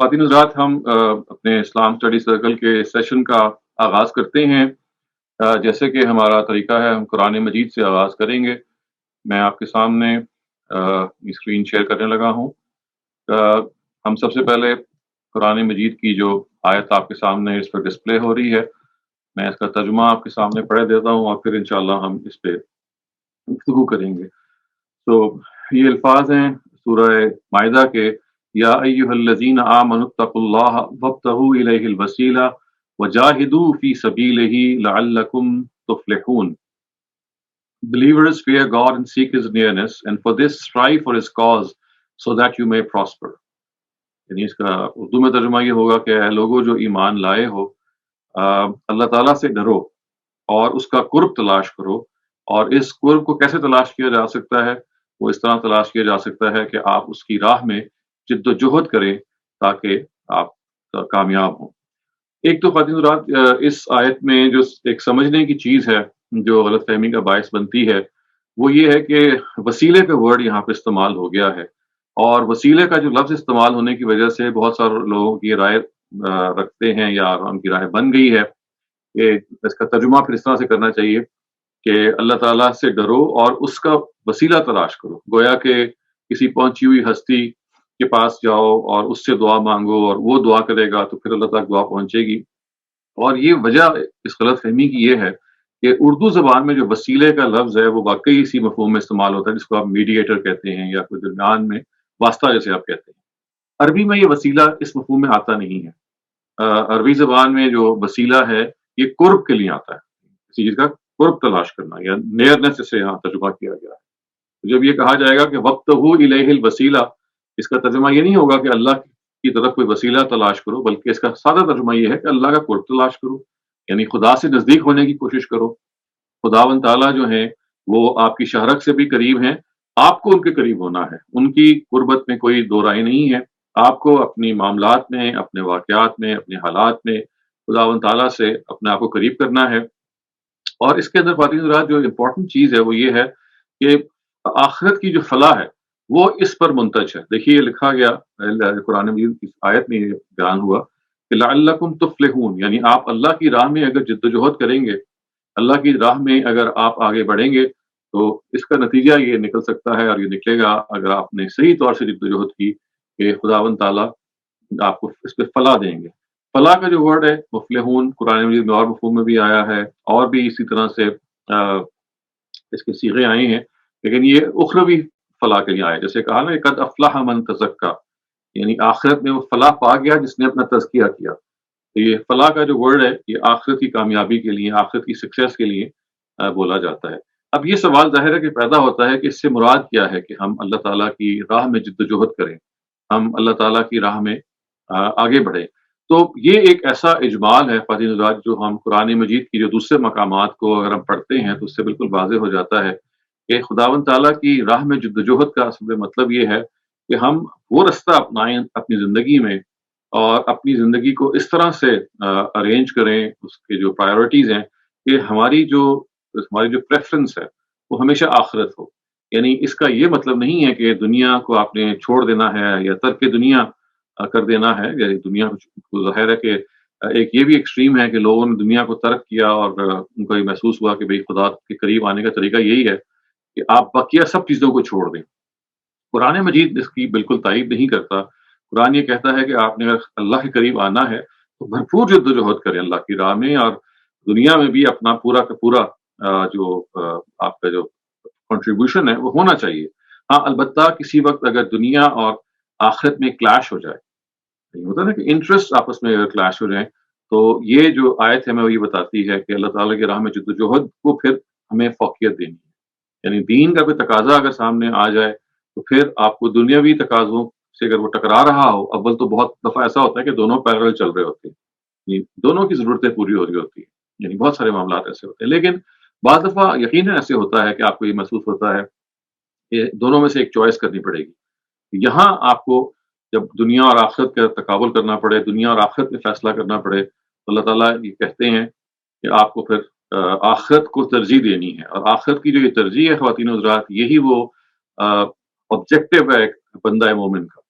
ख़वातीन हज़रात, हम अपने इस्लाम स्टडी सर्कल के सेशन का आगाज़ करते हैं। जैसे कि हमारा तरीका है, हम कुरान मजीद से आगाज़ करेंगे। मैं आपके सामने स्क्रीन शेयर करने लगा हूँ। अ, हम सबसे पहले कुरान मजीद की जो आयत आपके सामने इस पर डिस्प्ले हो रही है, मैं इसका तर्जुमा आपके सामने पढ़ देता हूँ और फिर इंशाअल्लाह हम इस पे गुफ्तगू करेंगे। तो ये अल्फाज हैं सूरह माइदा के, या अय्युहल्लज़ीना आमनुत्तकुल्लाह वब्तगू इलैहिल वसीला वजाहिदू फी सबीलिही लअल्लकुम तुफ्लिहून। Believers fear God and seek His nearness, and for this strive for His cause, so that you may prosper. यानी इसका उर्दू में तर्जुमा ये होगा कि ऐ लोगो जो ईमान लाए हो, अल्लाह ताला से डरो और उसका कुर्ब तलाश करो। और इस कुर्ब को कैसे तलाश किया जा सकता है? वो इस तरह तलाश किया जा सकता है कि आप उसकी राह में जिद्दोजहद करें ताकि आप कामयाब हों। एक तो ख़वातीन हज़रात, इस आयत में जो एक समझने की चीज़ है, जो गलतफ़हमी का बायस बनती है, वो ये है कि वसीले का वर्ड यहाँ पे इस्तेमाल हो गया है। और वसीले का जो लफ्ज़ इस्तेमाल होने की वजह से बहुत सारे लोगों की राय रखते हैं या उनकी राय बन गई है कि इसका तर्जुमा फिर इस तरह से करना चाहिए कि अल्लाह ताला से डरो और उसका वसीला तलाश करो। गोया कि किसी पहुँची हुई हस्ती के पास जाओ और उससे दुआ माँगो और वो दुआ करेगा तो फिर अल्लाह तक दुआ पहुँचेगी। और ये वजह इस गलतफ़हमी की ये है कि उर्दू ज़बान में जो वसीले का लफ्ज़ है वो वाक़ई इसी मफ़हूम में इस्तेमाल होता है जिसको आप मीडिएटर कहते हैं या कोई दरमियान में वास्ता जिसे आप कहते हैं। अरबी में ये वसीला इस मफ़हूम में आता नहीं है। अरबी ज़बान में जो वसीला है ये कुर्ब के लिए आता है। किसी चीज़ का कुर्ब तलाश करना या नियरनेस जिसे यहाँ तर्जुमा किया गया है। तो जब ये कहा जाएगा कि वब्तगू इलैहिल वसीला, इसका तर्जुमा ये नहीं होगा कि अल्लाह की तरफ कोई वसीला तलाश करो, बल्कि इसका सादा तर्जुमा ये है कि अल्लाह का कुर्ब तलाश करो, यानी खुदा से नज़दीक होने की कोशिश करो। खुदावंद ताला जो हैं, वो आपकी शहरत से भी करीब हैं, आपको उनके करीब होना है। उनकी कुर्बत में कोई दो राय नहीं है। आपको अपनी मामलात में, अपने वाक़यात में, अपने हालात में खुदावंद ताला से अपने आप को करीब करना है। और इसके अंदर ख़वातीन हज़रात जो इम्पोर्टेंट चीज़ है वो ये है कि आखिरत की जो फलाह है, वो इस पर मुंतज है। देखिए ये लिखा गया कुरान मजीद की आयत में ये बयान हुआ कि लअल्लकुम तुफ्लिहून, यानी आप अल्लाह की राह में अगर जिद्दोजहद करेंगे, अल्लाह की राह में अगर आप आगे बढ़ेंगे, तो इसका नतीजा ये निकल सकता है और ये निकलेगा अगर आपने सही तौर से जिद्दोजहद की कि खुदावंद ताला आपको इस पे फलाह देंगे। फलाह का जो वर्ड है मुफ्लिहून कुरान मजीद में और मफ़हूम में भी आया है और भी इसी तरह से इसके सीगे आए हैं, लेकिन ये उखरवी फलाह के लिए आया है। जैसे कहा ना, कद अफ़लह मन तज़क्का, यानी आखिरत में वो फलाह पा गया जिसने अपना तज़किया किया। तो ये फलाह का जो वर्ड है ये आखिरत की कामयाबी के लिए, आखिरत की सक्सेस के लिए बोला जाता है। अब ये सवाल ज़ाहिर है कि पैदा होता है कि इससे मुराद क्या है कि हम अल्लाह ताला की राह में जिद्दोजहद करें, हम अल्लाह ताला की राह में आगे बढ़ें। तो ये एक ऐसा इजमाल है ख़वातीन हज़रात, जो हम कुरान मजीद की जो दूसरे मकामात को अगर हम पढ़ते हैं तो उससे बिल्कुल वाज़ेह हो जाता है कि खुदावंद ताला की राह में जिद्दोजहद का असल में मतलब ये है कि हम वो रास्ता अपनाएँ अपनी ज़िंदगी में और अपनी ज़िंदगी को इस तरह से अरेंज करें, उसके जो प्रायोरिटीज़ हैं, कि हमारी जो प्रेफ़रेंस है, वो हमेशा आखिरत हो। यानी इसका ये मतलब नहीं है कि दुनिया को आपने छोड़ देना है या तर्क दुनिया कर देना है। या दुनिया को ज़ाहिर है कि एक ये भी एक्सट्रीम है कि लोगों ने दुनिया को तर्क किया और उनको ये महसूस हुआ कि भई खुदा के करीब आने का तरीका यही है कि आप बकिया सब चीज़ों को छोड़ दें। कुरान मजीद इसकी बिल्कुल तारीफ़ नहीं करता। कुरान ये कहता है कि आपने अगर अल्लाह के करीब आना है, तो भरपूर जद्दोजहद करें अल्लाह की राह में और दुनिया में भी अपना पूरा का पूरा आपका जो कंट्रीब्यूशन है, वो होना चाहिए। हाँ, अलबत्ता किसी वक़्त अगर दुनिया और आखिरत में क्लैश हो जाए, नहीं होता ना कि इंटरेस्ट आपस में अगर क्लैश हो जाएँ, तो ये जो आयत है हमें वो ये बताती है कि अल्लाह ताला की राह में जद्दोजहद को फिर हमें फ़ौक़ियत देनी है। यानी दीन का कोई तकाज़ा अगर सामने आ जाए, तो फिर आपको दुनियावी तकाज़ों से अगर वो टकरा रहा हो, अव्वल तो बहुत दफ़ा ऐसा होता है कि दोनों पैरेलल चल रहे होते हैं। ये दोनों की ज़रूरतें पूरी हो रही होती हैं, यानी बहुत सारे मामलात ऐसे होते हैं। लेकिन बाद दफ़ा यकीनन ऐसे होता है कि आपको ये महसूस होता है कि दोनों में से एक चॉइस करनी पड़ेगी। यहाँ आपको जब दुनिया और आखिरत का तकाबुल करना पड़े, दुनिया और आखिरत में फ़ैसला करना पड़े, तो अल्लाह ताला ये कहते हैं कि आपको फिर आखिरत को तरजीह देनी है। और आखिरत की जो ये तरजीह है ख़वातीन हज़रात, यही वो अ, ऑब्जेक्टिव है एक बंदा मोमिन का।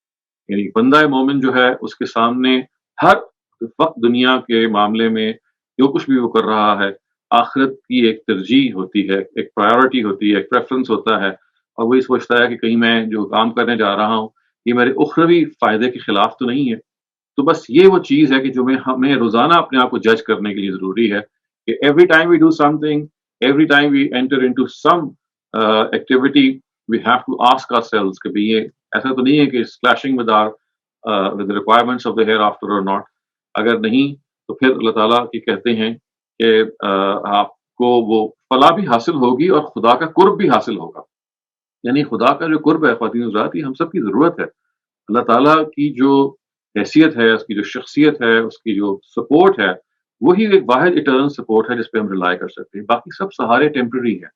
यानी बंदा मोमिन जो है उसके सामने हर वक्त दुनिया के मामले में जो कुछ भी वो कर रहा है, आखिरत की एक तरजीह होती है, एक प्रायोरिटी होती है, एक प्रेफरेंस होता है, और वही सोचता है कि कहीं मैं जो काम करने जा रहा हूँ ये मेरे उखरवी फायदे के खिलाफ तो नहीं है। तो बस ये वो चीज़ है कि जो हमें रोज़ाना अपने आप को जज करने के लिए ज़रूरी है कि every time we do something, every time we enter into some activity, we have to ask ourselves कि भई ये ऐसा तो नहीं है कि it's clashing with our with the requirements of the hereafter और नॉट। अगर नहीं तो फिर अल्लाह ताला की कहते हैं कि आपको वो फलाह भी हासिल होगी और खुदा का कुर्ब भी हासिल होगा। यानी खुदा का जो कुर्ब है ख़वातीन हज़रात, ये हम सब की ज़रूरत है। अल्लाह ताला की जो हैसियत है, उसकी जो शख्सियत है, उसकी जो सपोर्ट है, वही एक वाहिद इटर्नल सपोर्ट है जिस पे हम रिलाय कर सकते हैं। बाकी सब सहारे टेम्परेरी हैं।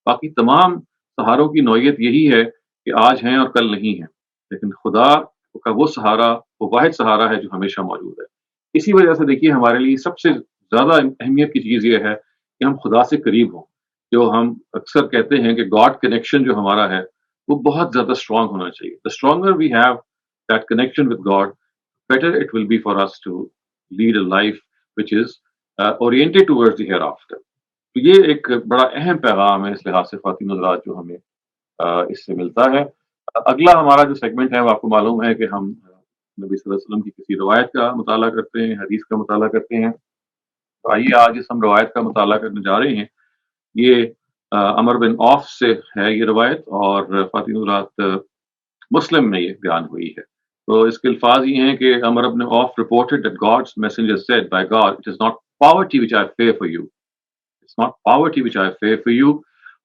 बाकी तमाम सहारों की नौइयत यही है कि आज हैं और कल नहीं हैं। लेकिन खुदा का वो सहारा, वो वाहिद सहारा है जो हमेशा मौजूद है। इसी वजह से देखिए हमारे लिए सबसे ज़्यादा अहमियत की चीज़ ये है कि हम खुदा से करीब हों। जो हम अक्सर कहते हैं कि गॉड कनेक्शन जो हमारा है, वो बहुत ज़्यादा स्ट्रॉन्ग होना चाहिए। The stronger we have that connection with God, better it will be for us to lead a life which is oriented towards the hereafter. तो ये एक बड़ा अहम पैगाम है इस लिहाज से ख़वातीन हज़रात जो हमें इससे मिलता है। अगला हमारा जो सेगमेंट है वो आपको मालूम है कि हम नबी सल्लल्लाहु अलैहि वसल्लम की किसी रवायत का मुताला करते हैं, हदीस का मुताला करते हैं। तो आइए आज इस हम रवायत का मुताला करने जा रहे हैं। ये अमर बिन औफ से है ये रवायत, और ख़वातीन हज़रात मुस्लिम में ये बयान हुई है। तो इसके अल्फाज ये हैं कि Amr ibn Auf reported that God's messenger said by God, it is not poverty which I fear for you, it's not poverty which I fear for you,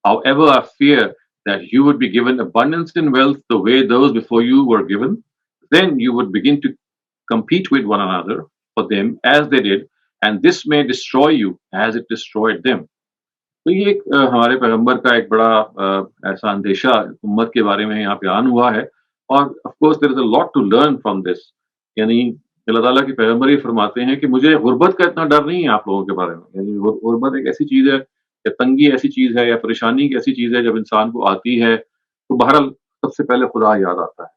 however I fear that you would be given abundance in wealth the way those before you were given, then you would begin to compete with one another for them as they did, and this may destroy you as it destroyed them. तो ये एक हमारे पैगंबर का एक बड़ा ऐसा अंदेशा उम्मत के बारे में यहाँ बयान हुआ है, और of course there is a lot to learn from this. यानी अल्लाह ताला के पैगंबर ये फरमाते हैं कि मुझे गुर्बत का इतना डर नहीं है आप लोगों के बारे में। यानी गुर्बत एक ऐसी चीज़ है, या तंगी ऐसी चीज़ है, या परेशानी एक ऐसी चीज़ है जब इंसान को आती है तो बहरहाल सबसे पहले खुदा याद आता है।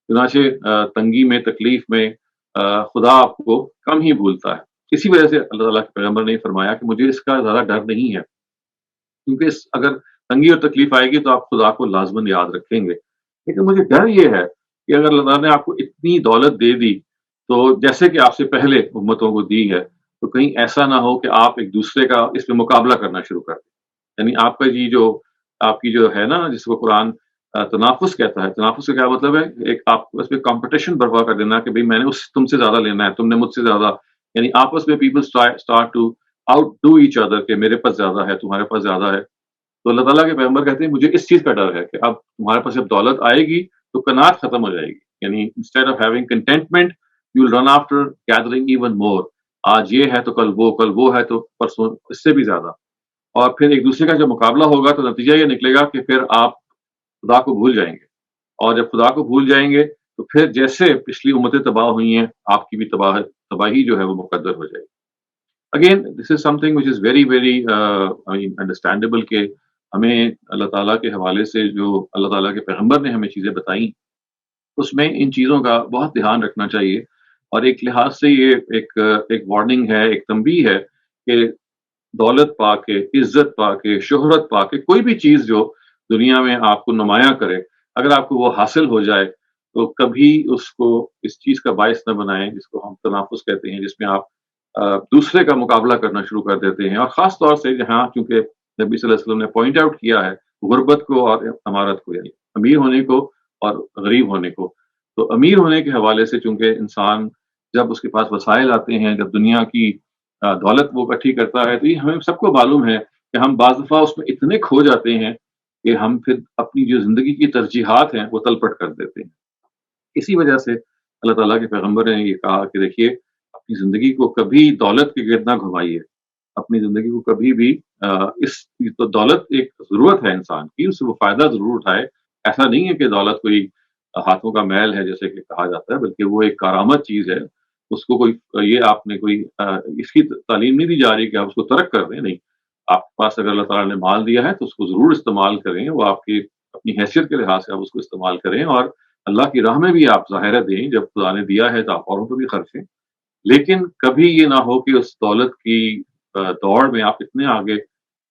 चुनांचे तंगी में, तकलीफ में खुदा आपको कम ही भूलता है। इसी वजह से अल्लाह ताला के पैगंबर ने फरमाया कि मुझे इसका ज़्यादा डर नहीं है। क्योंकि अगर तंगी और तकलीफ आएगी तो आप खुदा को लाजमन याद रखेंगे। लेकिन मुझे डर ये है कि अगर अल्लाह ने आपको इतनी दौलत दे दी, तो जैसे कि आपसे पहले उम्मतों को दी है, तो कहीं ऐसा ना हो कि आप एक दूसरे का इसमें मुकाबला करना शुरू कर दें। यानी आपका जी जो आपकी जो है ना, जिसको कुरान तनाफुस कहता है। तनाफुस का क्या मतलब है? एक आप उसमें कॉम्पिटिशन बर्पा कर देना कि भई मैंने उस तुमसे ज़्यादा लेना है, तुमने मुझसे ज़्यादा। यानी आपस में people start to outdo each other कि मेरे पास ज़्यादा है, तुम्हारे पास ज़्यादा है। तो अल्लाह ताला के पैगंबर कहते हैं मुझे इस चीज़ का डर है कि अब तुम्हारे पास जब दौलत आएगी तो कनात खत्म हो जाएगी। यानी instead of having contentment you will run after gathering even more. आज ये है तो कल वो है तो परसों इससे भी ज़्यादा। और फिर एक दूसरे का जब मुकाबला होगा तो नतीजा ये निकलेगा कि फिर आप खुदा को भूल जाएँगे, और जब खुदा को भूल जाएँगे तो फिर जैसे पिछली उम्मतें तबाह हुई हैं, आपकी भी तबाही जो है वो मुकद्दर हो जाएगी। Again this is something which is very very I mean understandable कि हमें अल्लाह ताला के हवाले से जो अल्लाह ताला के पैगंबर ने हमें चीज़ें बताई, उसमें इन चीज़ों का बहुत ध्यान रखना चाहिए। और एक लिहाज से ये एक वार्निंग है, एक तंबीह है कि दौलत पाके, इज़्ज़त पाके, शोहरत पाके, कोई भी चीज़ जो दुनिया में आपको नुमायाँ करे, अगर आपको वो हासिल हो जाए, तो कभी उसको इस चीज़ का बायस ना बनाएँ जिसको हम तनाफ़ुस कहते हैं, जिसमें आप दूसरे का मुकाबला करना शुरू कर देते हैं। और ख़ास तौर से जहाँ चूँकि नबी सल्लल्लाहु अलैहि वसल्लम ने पॉइंट आउट किया है गुर्बत को और अमारत को, यानी अमीर होने को और गरीब होने को। तो अमीर होने के हवाले से चूँकि इंसान जब उसके पास वसाइल आते हैं, जब दुनिया की दौलत वो इकट्ठी करता है, तो ये हमें सबको मालूम है कि हम बाज़ दफ़ा उसमें इतने खो जाते हैं कि हम फिर अपनी जो ज़िंदगी की तरजीहात हैं, वो तलपट कर देते हैं। इसी वजह से अल्लाह ताला के पैगंबर ने ये कहा कि देखिए, अपनी ज़िंदगी को कभी दौलत के गिर्द ना घुमाइए। अपनी ज़िंदगी को कभी भी तो दौलत एक ज़रूरत है इंसान की, उससे वो फ़ायदा ज़रूर उठाए। ऐसा नहीं है कि दौलत कोई हाथों का मैल है जैसे कि कहा जाता है, बल्कि वो एक करामत चीज़ है। उसको कोई ये आपने कोई इसकी तालीम नहीं दी जा रही कि आप उसको तर्क कर दें, नहीं। आपके पास अगर अल्लाह ताला ने माल दिया है तो उसको ज़रूर इस्तेमाल करें, वो आपकी अपनी हैसियत के लिहाज से आप उसको इस्तेमाल करें, और अल्लाह की राह में भी आप ज़ाहिर है दें, जब खुदा ने दिया है तो आप औरों को भी खर्चें। लेकिन कभी ये ना हो कि उस दौलत की दौड़ में आप इतने आगे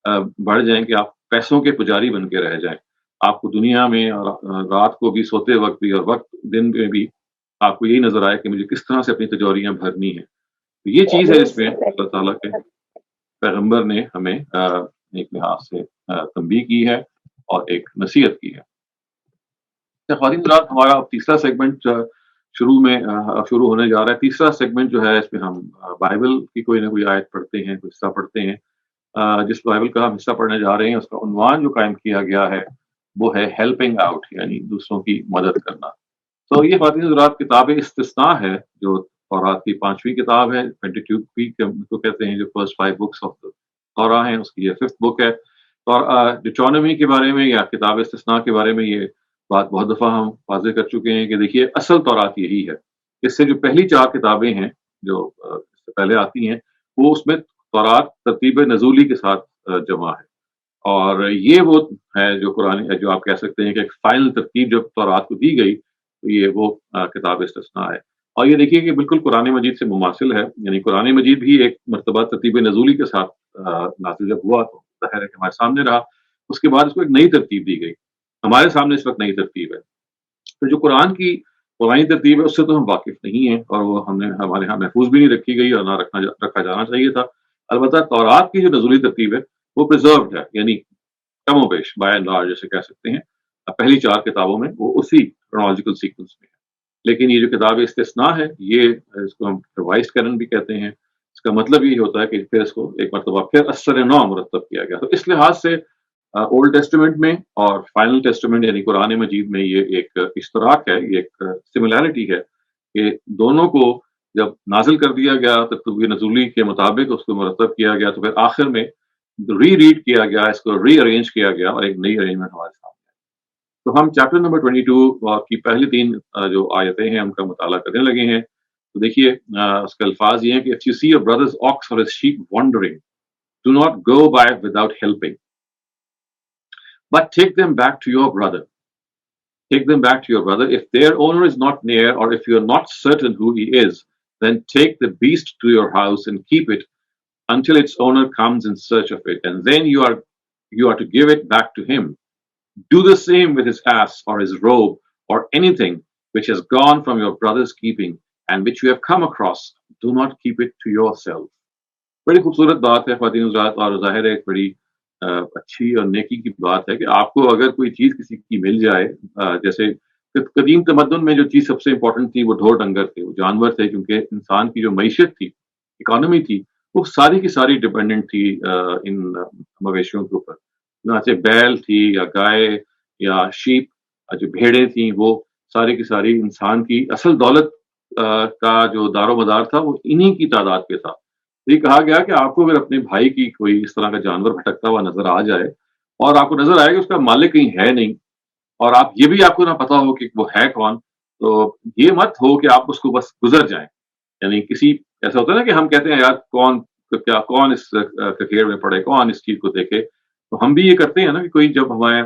बढ़ जाएँ कि आप पैसों के पुजारी बन के रह जाएँ। आपको दुनिया में और रात को भी सोते वक़्त भी और वक़्त दिन में भी आपको यही नज़र आए कि मुझे किस तरह से अपनी तिजोरियाँ भरनी है। तो ये चीज़ है जिसमें अल्लाह ताला के पैगंबर ने हमें एक लिहाज से तंबीह की है और एक नसीहत की है। अच्छा ख़वातीन हज़रात, हमारा अब तीसरा सेगमेंट शुरू होने जा रहा है। तीसरा सेगमेंट जो है इसमें हम बाइबल की कोई ना कोई आयत पढ़ते हैं, कोई हिस्सा पढ़ते हैं। जिस बाइबल का हम हिस्सा पढ़ने जा रहे हैं उसका उन्वान जो कायम किया गया है वो है हेल्पिंग आउट, यानी दूसरों की मदद करना। तो ये ख़वातीन हज़रात किताब इस्तिस्ना है, जो तौरात की 5वीं किताब है, पेंटेट्यूक भी को कहते हैं, जो फर्स्ट 5 बुक्स ऑफ द तौरा हैं, उसकी ये 5th बुक है। और डिट्रोनॉमी के बारे में या किताब इस्तिस्ना के बारे में ये बात बहुत दफ़ा हम वाज़ेह कर चुके हैं कि देखिए असल तौरात यही है। इससे जो पहली 4 किताबें हैं जो इससे पहले आती हैं, वो उसमें तौरात तरतीब नज़ूली के साथ जमा है। और ये वो है जो कुरान जो आप कह सकते हैं कि एक फाइनल तरतीब जब तौरात को दी गई, तो ये वो किताब इस्तिस्ना है। और ये देखिए कि बिल्कुल कुरान मजीद से मुमासिल है, यानी कुरान मजीद भी एक मर्तबा तरतीब नज़ूली के साथ नाज़िल जब हुआ तो ज़ाहिर है कि हमारे सामने रहा। उसके बाद उसको एक नई तरतीब दी गई। हमारे सामने इस वक़्त नई तरतीब है। तो जो कुरान की पुरानी तरतीब है उससे तो हम वाकिफ़ नहीं हैं और वो हमारे यहाँ महफूज़ भी नहीं रखी गई और ना रखा जाना चाहिए था। अलबत्ता तौरात की जो नज़ूली तरतीब है वो प्रिज़र्व्ड है, यानी कमोबेश बाय एंड लार्ज जैसे कह सकते हैं। पहली 4 किताबों में वो उसी क्रोनोलॉजिकल सीक्वेंस में है। लेकिन ये जो किताब इस्तिस्ना है, ये इसको हम रिवाइज़्ड कैनन भी कहते हैं। इसका मतलब ये होता है कि फिर इसको एक मर्तबा फिर अस्सर-ए-नौ मुरत्तब किया गया। तो इस लिहाज से ओल्ड टेस्टामेंट में और फाइनल टेस्टामेंट यानी कुरान मजीद में ये एक इश्तराक है, ये एक सिमिलैरिटी है कि दोनों को जब नाज़िल कर दिया गया तरतीब नज़ूली के मुताबिक उसको मुरतब किया गया, तो फिर आखिर में रीड किया गया, इसको रीअरेंज किया गया और एक नई अरेंजमेंट हमारे सामने। तो हम चैप्टर नंबर 22 की पहली 3 जो आयतें हैं उनका मुताला करने लगे हैं। तो देखिए उसके अल्फाज ये हैं कि if you see your brother's ox और his sheep wandering, do not go by without helping, but take them back to your brother. Take them back to your brother. If their owner is not near, or if you are not certain who he is, then take the beast to your house and keep it until its owner comes in search of it, and then you are to give it back to him. Do the same with his ass or his robe or anything which has gone from your brother's keeping and which you have come across. Do not keep it to yourself. बड़ी खूबसूरत बात है ख्वातीन हज़रात, और ज़ाहिर है एक बड़ी अच्छी और नेकी की बात है कि आपको अगर कोई चीज़ किसी की मिल जाए, जैसे कदीम तमद्दुन में जो चीज़ सबसे इम्पोर्टेंट थी वो ढोर डंगर थे, वो जानवर थे, क्योंकि इंसान की जो मईशत थी, इकॉनमी थी, वो सारी की सारी डिपेंडेंट थी इन मवेशियों के ऊपर। यहाँ से बैल थी या गाय या शीप, जो भेड़ें थी, वो सारी की सारी इंसान की असल दौलत का जो दारोमदार था वो इन्हीं की तादाद पे था। ये कहा गया कि आपको अगर अपने भाई की कोई इस तरह का जानवर भटकता हुआ नजर आ जाए और आपको नजर आए कि उसका मालिक कहीं है नहीं, और आप ये भी आपको ना पता हो कि वो है कौन, तो ये मत हो कि आप उसको बस गुजर जाएं। यानी किसी ऐसा होता है ना कि हम कहते हैं यार कौन इस ककेड़ में पड़े, कौन इस चीज को देखे। तो हम भी ये करते हैं ना कि कोई जब हमारे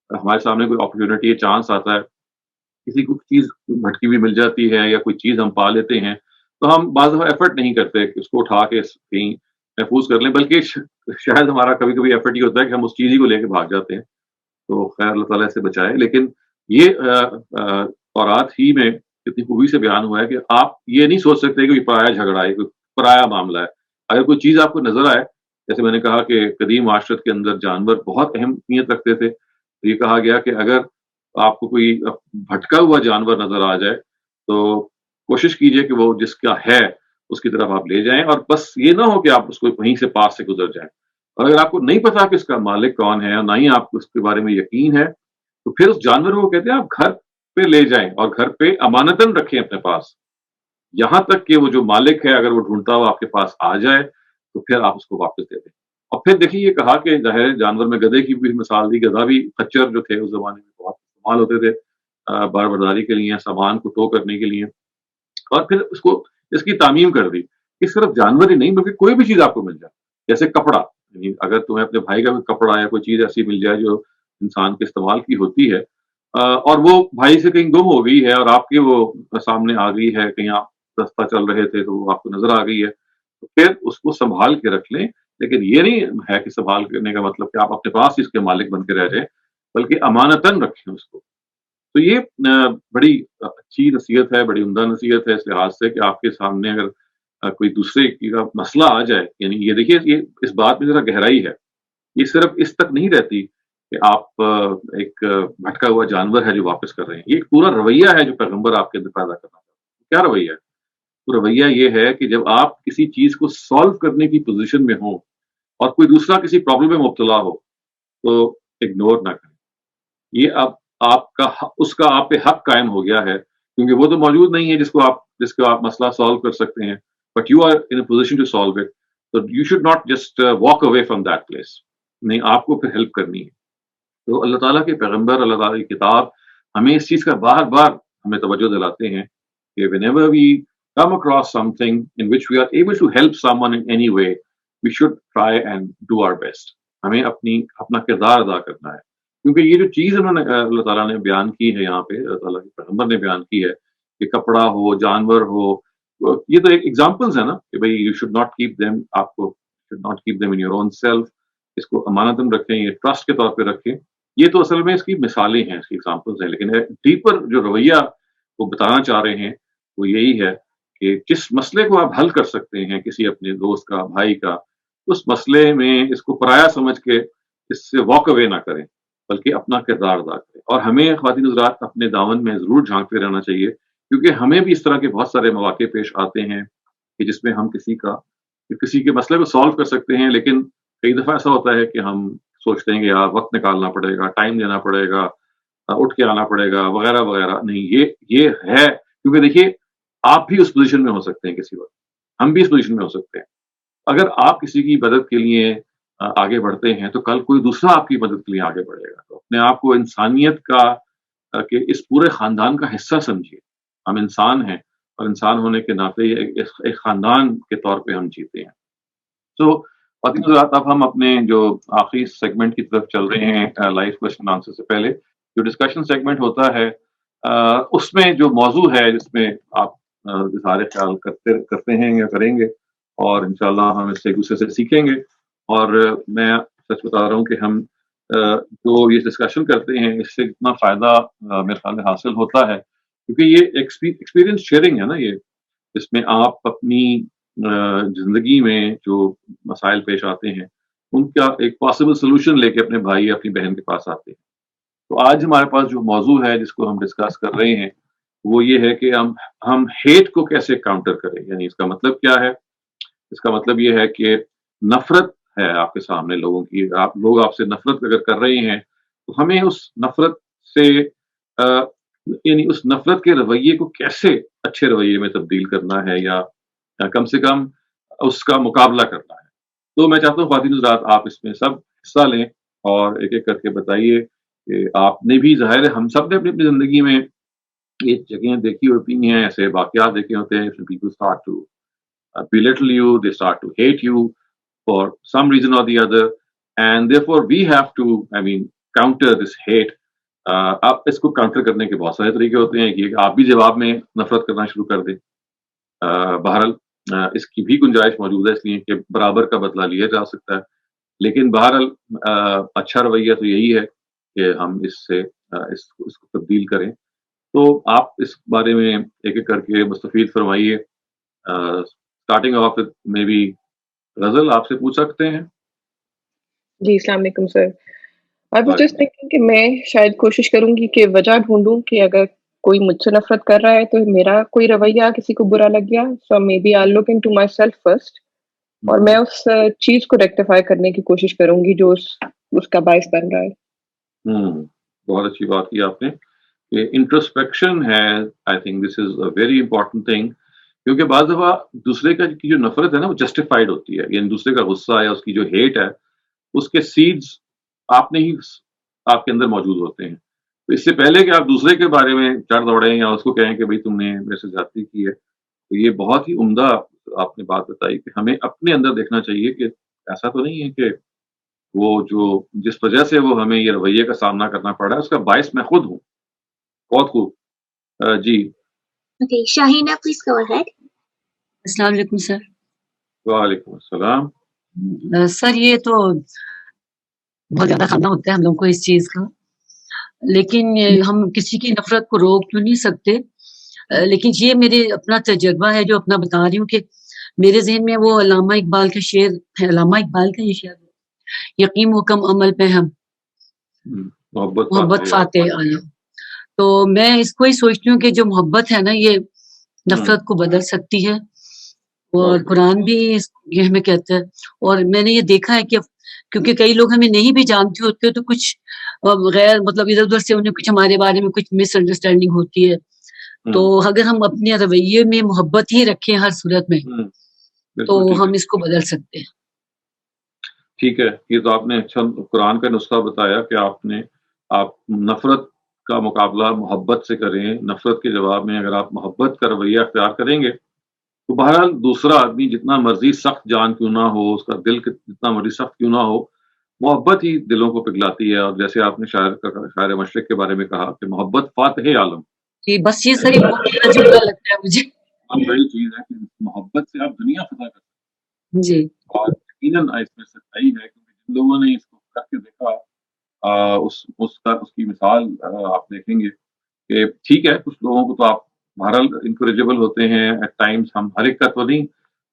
हमारे सामने कोई अपॉर्चुनिटी चांस आता है, किसी को चीज़ भटकी हुई मिल जाती है या कोई चीज़ हम पा लेते हैं, तो हम बाज़ दफ़ा एफ़र्ट नहीं करते कि उसको उठा के कहीं महफ़ूज़ कर लें, बल्कि शायद हमारा कभी-कभी एफ़र्ट ये होता है कि हम उस चीज़ ही को लेके भाग जाते हैं। तो ख़ैर अल्लाह ताला इससे बचाए। लेकिन ये तौरात ही में कितनी खूबी से बयान हुआ है कि आप ये नहीं सोच सकते कि कोई पराया झगड़ा है, कोई पराया मामला है। अगर कोई चीज़ आपको नज़र आए, जैसे मैंने कहा कि कदीम माशरत के अंदर जानवर बहुत अहमियत रखते थे। तो ये कहा गया कि अगर आपको कोई भटका हुआ जानवर नज़र आ जाए, तो कोशिश कीजिए कि वो जिसका है, उसकी तरफ आप ले जाएँ, और बस ये ना हो कि आप उसको वहीं से पास से गुज़र जाएँ। और अगर आपको नहीं पता कि इसका मालिक कौन है और ना ही आपको उसके बारे में यकीन है, तो फिर उस जानवर को कहते हैं आप घर पे ले जाएँ और घर पे अमानतन रखें अपने पास। यहाँ तक कि वो जो मालिक है अगर वो ढूँढता हुआ आपके पास आ जाए, तो फिर आप उसको वापस दे दें। और फिर देखिए ये कहा कि ज़ाहिर है जानवर में गधे की भी मिसाल दी। गधा भी खच्चर जो थे उस ज़माने में बहुत इस्तेमाल होते थे बार-बरदारी के लिए, सामान को टो करने के लिए। और फिर उसको इसकी तामीम कर दी कि सिर्फ जानवर ही नहीं बल्कि कोई भी चीज़ आपको मिल जाए। जैसे कपड़ा, यानी अगर तुम्हें अपने भाई का कोई कपड़ा या कोई चीज़ ऐसी मिल जाए जो इंसान के इस्तेमाल की होती है, और वो भाई से कहीं गुम हो गई है और आपके वो सामने आ गई है, कहीं आप रास्ता चल रहे थे तो वो आपको नज़र आ गई है, तो फिर उसको सँभाल के रख लें। लेकिन ये नहीं है कि सँभाल करने का मतलब कि आप अपने पास ही इसके मालिक बन के रह जाएँ, बल्कि अमानतन रखें उसको। तो ये बड़ी अच्छी नसीहत है, बड़ी उम्दा नसीहत है इस लिहाज़ से कि आपके सामने अगर कोई दूसरे की का मसला आ जाए, यानी ये देखिए ये इस बात में ज़रा गहराई है। ये सिर्फ़ इस तक नहीं रहती कि आप एक भटका हुआ जानवर है जो वापस कर रहे हैं। ये एक पूरा रवैया है जो पैगंबर आपके अंदर पैदा करना चाहते हैं। क्या रवैया है? तो रवैया ये है कि जब आप किसी चीज़ को सॉल्व करने की पोज़ीशन में हों और कोई दूसरा किसी प्रॉब्लम में मुब्तला हो, तो इग्नोर ना करें। ये अब आपका उसका आप पे हक कायम हो गया है, क्योंकि वो तो मौजूद नहीं है जिसको आप मसला सॉल्व कर सकते हैं, but you are in a position to solve it, तो you should not just walk away from that place. नहीं, आपको फिर हेल्प करनी है। तो अल्लाह ताला के पैगंबर, अल्लाह ताला की किताब हमें इस चीज़ का बार-बार हमें तवज्जो दिलाते हैं कि whenever we come across something in which we are able to help someone in any way, we should try and do our best. हमें अपना किरदार अदा करना है। क्योंकि ये जो चीज़ उन्होंने अल्लाह ताला ने बयान की है यहाँ पे, अल्लाह ताला के पैगंबर ने बयान की है कि कपड़ा हो, जानवर हो, ये तो एक एग्ज़ाम्पल्स है ना कि भई you should not keep them, आपको should not keep them in your own self. इसको अमानतन रखें, ये ट्रस्ट के तौर पे रखें। ये तो असल में इसकी मिसालें हैं, इसकी एग्ज़ाम्पल्स हैं, लेकिन डीपर जो रवैया वो बताना चाह रहे हैं, वो यही है कि जिस मसले को आप हल कर सकते हैं किसी अपने दोस्त का, भाई का, उस मसले में इसको पराया समझ के इससे वॉक अवे ना करें, बल्कि अपना किरदार अदा करें। और हमें ख़वातीन हज़रात अपने दामन में ज़रूर झाँकते रहना चाहिए, क्योंकि हमें भी इस तरह के बहुत सारे मौक़े पेश आते हैं कि जिसमें हम किसी के मसले को सॉल्व कर सकते हैं, लेकिन कई दफ़ा ऐसा होता है कि हम सोचते हैं कि यार वक़्त निकालना पड़ेगा, टाइम देना पड़ेगा, उठ के आना पड़ेगा, वग़ैरह-वग़ैरह। नहीं, ये है, क्योंकि देखिए आप भी उस पोज़ीशन में हो सकते हैं किसी वक़्त, हम भी इस पोज़ीशन में हो सकते हैं। अगर आप किसी की मदद के लिए आगे बढ़ते हैं, तो कल कोई दूसरा आपकी मदद के लिए आगे बढ़ेगा। तो अपने आप को इंसानियत का के इस पूरे ख़ानदान का हिस्सा समझिए। हम इंसान हैं और इंसान होने के नाते एक ख़ानदान के तौर पे हम जीते हैं। तो बाकी तो अब हम अपने जो आखिरी सेगमेंट की तरफ चल रहे हैं लाइव क्वेश्चन आंसर से पहले जो डिस्कशन सेगमेंट होता है, उसमें जो मौजू है जिसमें आप इज़हार ख्याल करते करते हैं या करेंगे, और इंशाल्लाह हम इससे एक दूसरे से सीखेंगे। और मैं सच बता रहा हूँ कि हम जो ये डिस्कशन करते हैं इससे इतना फ़ायदा मेरे ख्याल में हासिल होता है, क्योंकि ये एक्सपीरियंस शेयरिंग है ना ये, जिसमें आप अपनी ज़िंदगी में जो मसाइल पेश आते हैं, उनका एक पॉसिबल सॉल्यूशन लेके अपने भाई या अपनी बहन के पास आते हैं। तो आज हमारे पास जो मौजू है जिसको हम डिस्कस कर रहे हैं, वो ये है कि हम हेट को कैसे काउंटर करें? यानी इसका मतलब क्या है? इसका मतलब ये है कि नफ़रत है आपके सामने लोगों की, लोग आपसे नफ़रत अगर कर रहे हैं, तो हमें उस नफ़रत से अ, यानी उस नफ़रत के रवैये को कैसे अच्छे रवैये में तब्दील करना है, या कम से कम उसका मुकाबला करना है। तो मैं चाहता हूँ ख़वातीन हज़रात आप इसमें सब हिस्सा लें और एक-एक करके बताइए कि आपने भी, ज़ाहिर है हम सब ने अपनी-अपनी ज़िंदगी में ये जगहें देखी होती हैं, ऐसे वाक़यात देखे होते हैं, people start to belittle you, they start to hate you for some reason or the other, and therefore we have to, I mean, counter this hate. आप इसको काउंटर करने के बहुत सारे तरीके होते हैं कि आप भी जवाब में नफ़रत करना शुरू कर दें। बहरहाल इसकी भी गुंजाइश मौजूद है, इसलिए कि बराबर का बदला लिया जा सकता है। लेकिन बहरहाल अच्छा रवैया तो यही है कि हम इसको तब्दील करें। तो आप इस बारे में एक-एक करके मुस्तफ़ीद फ़रमाइए। स्टार्टिंग ऑफ विद मेबी ग़ज़ल आपसे पूछ सकते हैं? जी, अस्सलाम वालेकुम सर। आई वाज़ जस्ट वालेकुम। थिंकिंग कि मैं शायद कोशिश करूँगी कि वजह ढूँढूँ कि अगर कोई मुझसे नफ़रत कर रहा है, तो मेरा कोई रवैया किसी को बुरा लग गया, so maybe I will look into myself first हुँ, और मैं हुँ। उस चीज़ को रेक्टिफ़ाई करने की कोशिश करूँगी जो उसका बायस बन रहा है। हुँ, बहुत अच्छी बात की आपने। ये इंट्रोस्पेक्शन है, I think this is a very important thing, क्योंकि बाज़ दफ़ा दूसरे का की जो नफ़रत है ना वो जस्टिफाइड होती है, यानी दूसरे का गुस्सा या उसकी जो हेट है, उसके सीड्स आपने ही स आपके अंदर मौजूद होते हैं। तो इससे पहले कि आप दूसरे के बारे में चढ़ दौड़ें या उसको कहें कि भई तुमने मेरे से ज़्यादती की है, तो ये बहुत ही उम्दा आपने बात बताई कि हमें अपने अंदर देखना चाहिए कि ऐसा तो नहीं है कि वो जो जिस वजह से वो हमें ये रवैये का सामना करना पड़ रहा है, उसका बायस मैं खुद हूँ। बहुत खूब। जी। Okay, Shahina, please go ahead. अस्सलाम वालेकुम सर। वालेकुम अस्सलाम। सर ये तो बहुत ज़्यादा खाना होता है हम लोग को इस चीज़ का, लेकिन हम किसी की नफ़रत को रोक तो नहीं सकते। लेकिन ये मेरे अपना तजुर्बा है जो अपना बता रही हूँ कि मेरे ज़हन में वो अल्लामा इकबाल का शेर है, अल्लामा इकबाल का ये शेर है, यकीन व कम अमल पे हम मोहब्बत फातेह आया। तो मैं इसको ही सोचती हूँ कि जो मोहब्बत है ना ये नफ़रत को बदल सकती है, और कुरान भी ये हमें कहता है। और मैंने ये देखा है कि क्योंकि कई लोग हमें नहीं भी जानते होते तो कुछ गैर मतलब इधर-उधर से उन्हें कुछ हमारे बारे में कुछ मिसअंडरस्टैंडिंग होती है। तो अगर हम अपने रवैये में मोहब्बत ही रखें हर सूरत में, तो हम इसको बदल सकते हैं। ठीक है, ये तो आपने अच्छा कुरान का नुस्खा बताया कि आप नफ़रत का मुकाबला मोहब्बत से करें। नफ़रत के जवाब में अगर आप मोहब्बत का रवैया अख्तियार करेंगे, तो बहरहाल दूसरा आदमी जितना मर्ज़ी सख्त जान क्यों ना हो, उसका दिल जितना मर्ज़ी सख्त क्यों ना हो, मोहब्बत ही दिलों को पिघलाती है। और जैसे आपने शायर मशरिक़ के बारे में कहा कि मोहब्बत फ़ातिह आलम। जी, बस ये सर बहुत प्यारा जुमला लगता है मुझे। बड़ी चीज़ है कि मोहब्बत से आप दुनिया फ़तह कर सकते हैं। जी। और यकीनन इसमें सच्चाई है, क्योंकि जिन लोगों ने इसको करके देखा उसकी मिसाल आप देखेंगे कि ठीक है, कुछ लोगों को तो आप बहरहाल इनकरेजेबल होते हैं एट टाइम्स। हम हर एक का तो नहीं,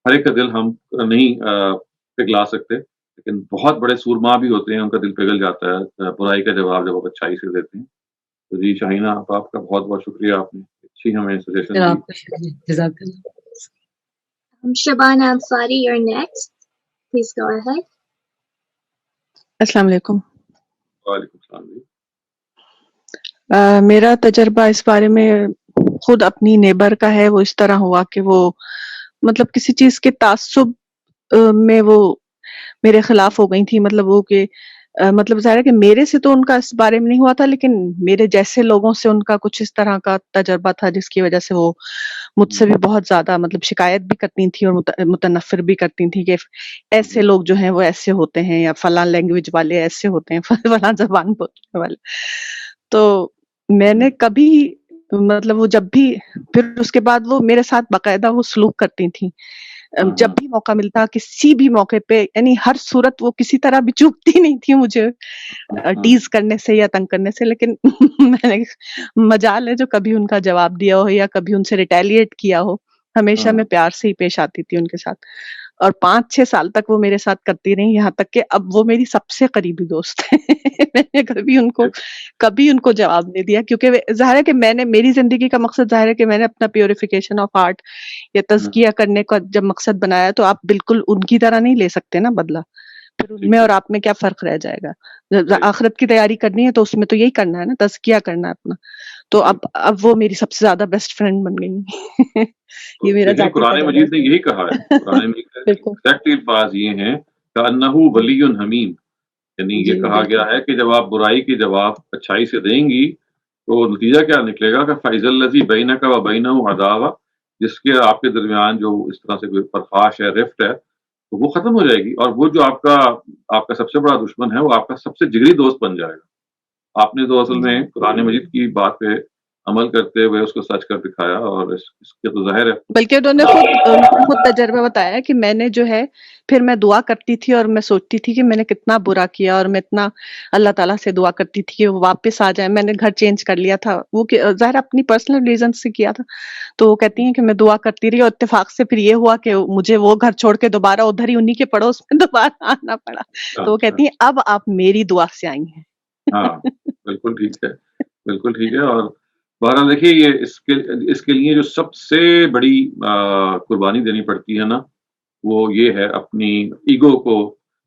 हर एक का दिल हम नहीं पिघला सकते, लेकिन बहुत बड़े सूरमा भी होते हैं, उनका दिल पिघल जाता है बुराई का जवाब जब आप अच्छाई से देते हैं। तो जी शाहीना, आपका बहुत-बहुत शुक्रिया, आपने अच्छी हमें सजेशन दी। आपका शुक्रिया, जज़ाकल्लाह। Shabana Ansari, you're next. Please go ahead. अस्सलाम वालेकुम। वालेकुम सलाम जी। मेरा तजर्बा इस बारे में खुद अपनी नेबर का है। वो इस तरह हुआ कि वो मतलब किसी चीज़ के ताज्जुब में वो मेरे खिलाफ हो गई थी। मतलब वो कि मतलब ज़ाहिर है कि मेरे से तो उनका इस बारे में नहीं हुआ था, लेकिन मेरे जैसे लोगों से उनका कुछ इस तरह का तजर्बा था जिसकी वजह से वो मुझसे भी बहुत ज़्यादा मतलब शिकायत भी करती थी और मुतनफ़िर भी करती थी कि ऐसे लोग जो हैं वो ऐसे होते हैं, या फलां लैंग्वेज वाले ऐसे होते हैं, फलां ज़बान बोलने वाले। तो मैंने कभी मतलब वो जब भी फिर उसके बाद वो मेरे साथ बाकायदा वो सलूक करती थी। जब भी मौका मिलता, किसी भी मौके पे, यानी हर सूरत वो किसी तरह भी चूकती नहीं थी मुझे टीज़ करने से या तंग करने से। लेकिन मैंने मजाल है जो कभी उनका जवाब दिया हो या कभी उनसे रिटेलिएट किया हो, हमेशा मैं प्यार से ही पेश आती थी उनके साथ। और 5-6 साल तक वो मेरे साथ करती रही, यहाँ तक कि अब वो मेरी सबसे करीबी दोस्त है। मैंने कभी उनको जवाब नहीं दिया, क्योंकि ज़ाहिर है कि मेरी ज़िंदगी का मकसद ज़ाहिर है कि मैंने अपना प्यूरिफिकेशन ऑफ हार्ट या तज़किया करने का जब मकसद बनाया, तो आप बिल्कुल उनकी तरह नहीं ले सकते ना बदला। फिर उनमें और आप में क्या फ़र्क रह जाएगा? आखिरत की तैयारी करनी है तो उसमें तो यही करना है ना, तज़किया करना है अपना। तो अब वो मेरी सबसे ज़्यादा बेस्ट फ्रेंड बन गई। ये मेरा देखिए, कुरान मजीद ने यही कहा है। कुरान मजीद का एग्जैक्टली अल्फाज ये हैं कि अन्नहु वलियुन हमीम, यानी ये कहा गया है कि जब आप बुराई के जवाब अच्छाई से देंगी, तो नतीजा क्या निकलेगा कि फैज़ल लज़ी बैनका व बैनहु अदावा, जिसके आपके दरमियान जो इस तरह से कोई परखाश है, रिफ्ट है, तो वो खत्म हो जाएगी, और वो जो आपका सबसे बड़ा दुश्मन है, वो आपका सबसे जिगरी दोस्त बन जाएगा। आपने तो असल में कुरान मजीद की बात पे अमल करते हुए उसको सच कर दिखाया, और इसके तो ज़ाहिर है। बल्कि उन्होंने खुद तजर्बा बताया कि मैंने जो है, फिर मैं दुआ करती थी और मैं सोचती थी कि मैंने कितना बुरा किया, और मैं इतना अल्लाह ताला से दुआ करती थी कि वो वापस आ जाए। मैंने घर चेंज कर लिया था, वो ज़ाहिर अपनी पर्सनल रीज़न से किया था। तो वो कहती हैं कि मैं दुआ करती रही, और इत्तेफाक से फिर ये हुआ कि मुझे वो घर छोड़ के दोबारा उधर ही उन्हीं के पड़ोस में दोबारा आना पड़ा। तो वो कहती हैं अब आप मेरी दुआ से आई हैं। हाँ, बिल्कुल ठीक है, बिल्कुल ठीक है। और बहरहाल देखिए, ये इसके लिए जो सबसे बड़ी कुर्बानी देनी पड़ती है ना, वो ये है अपनी ईगो को।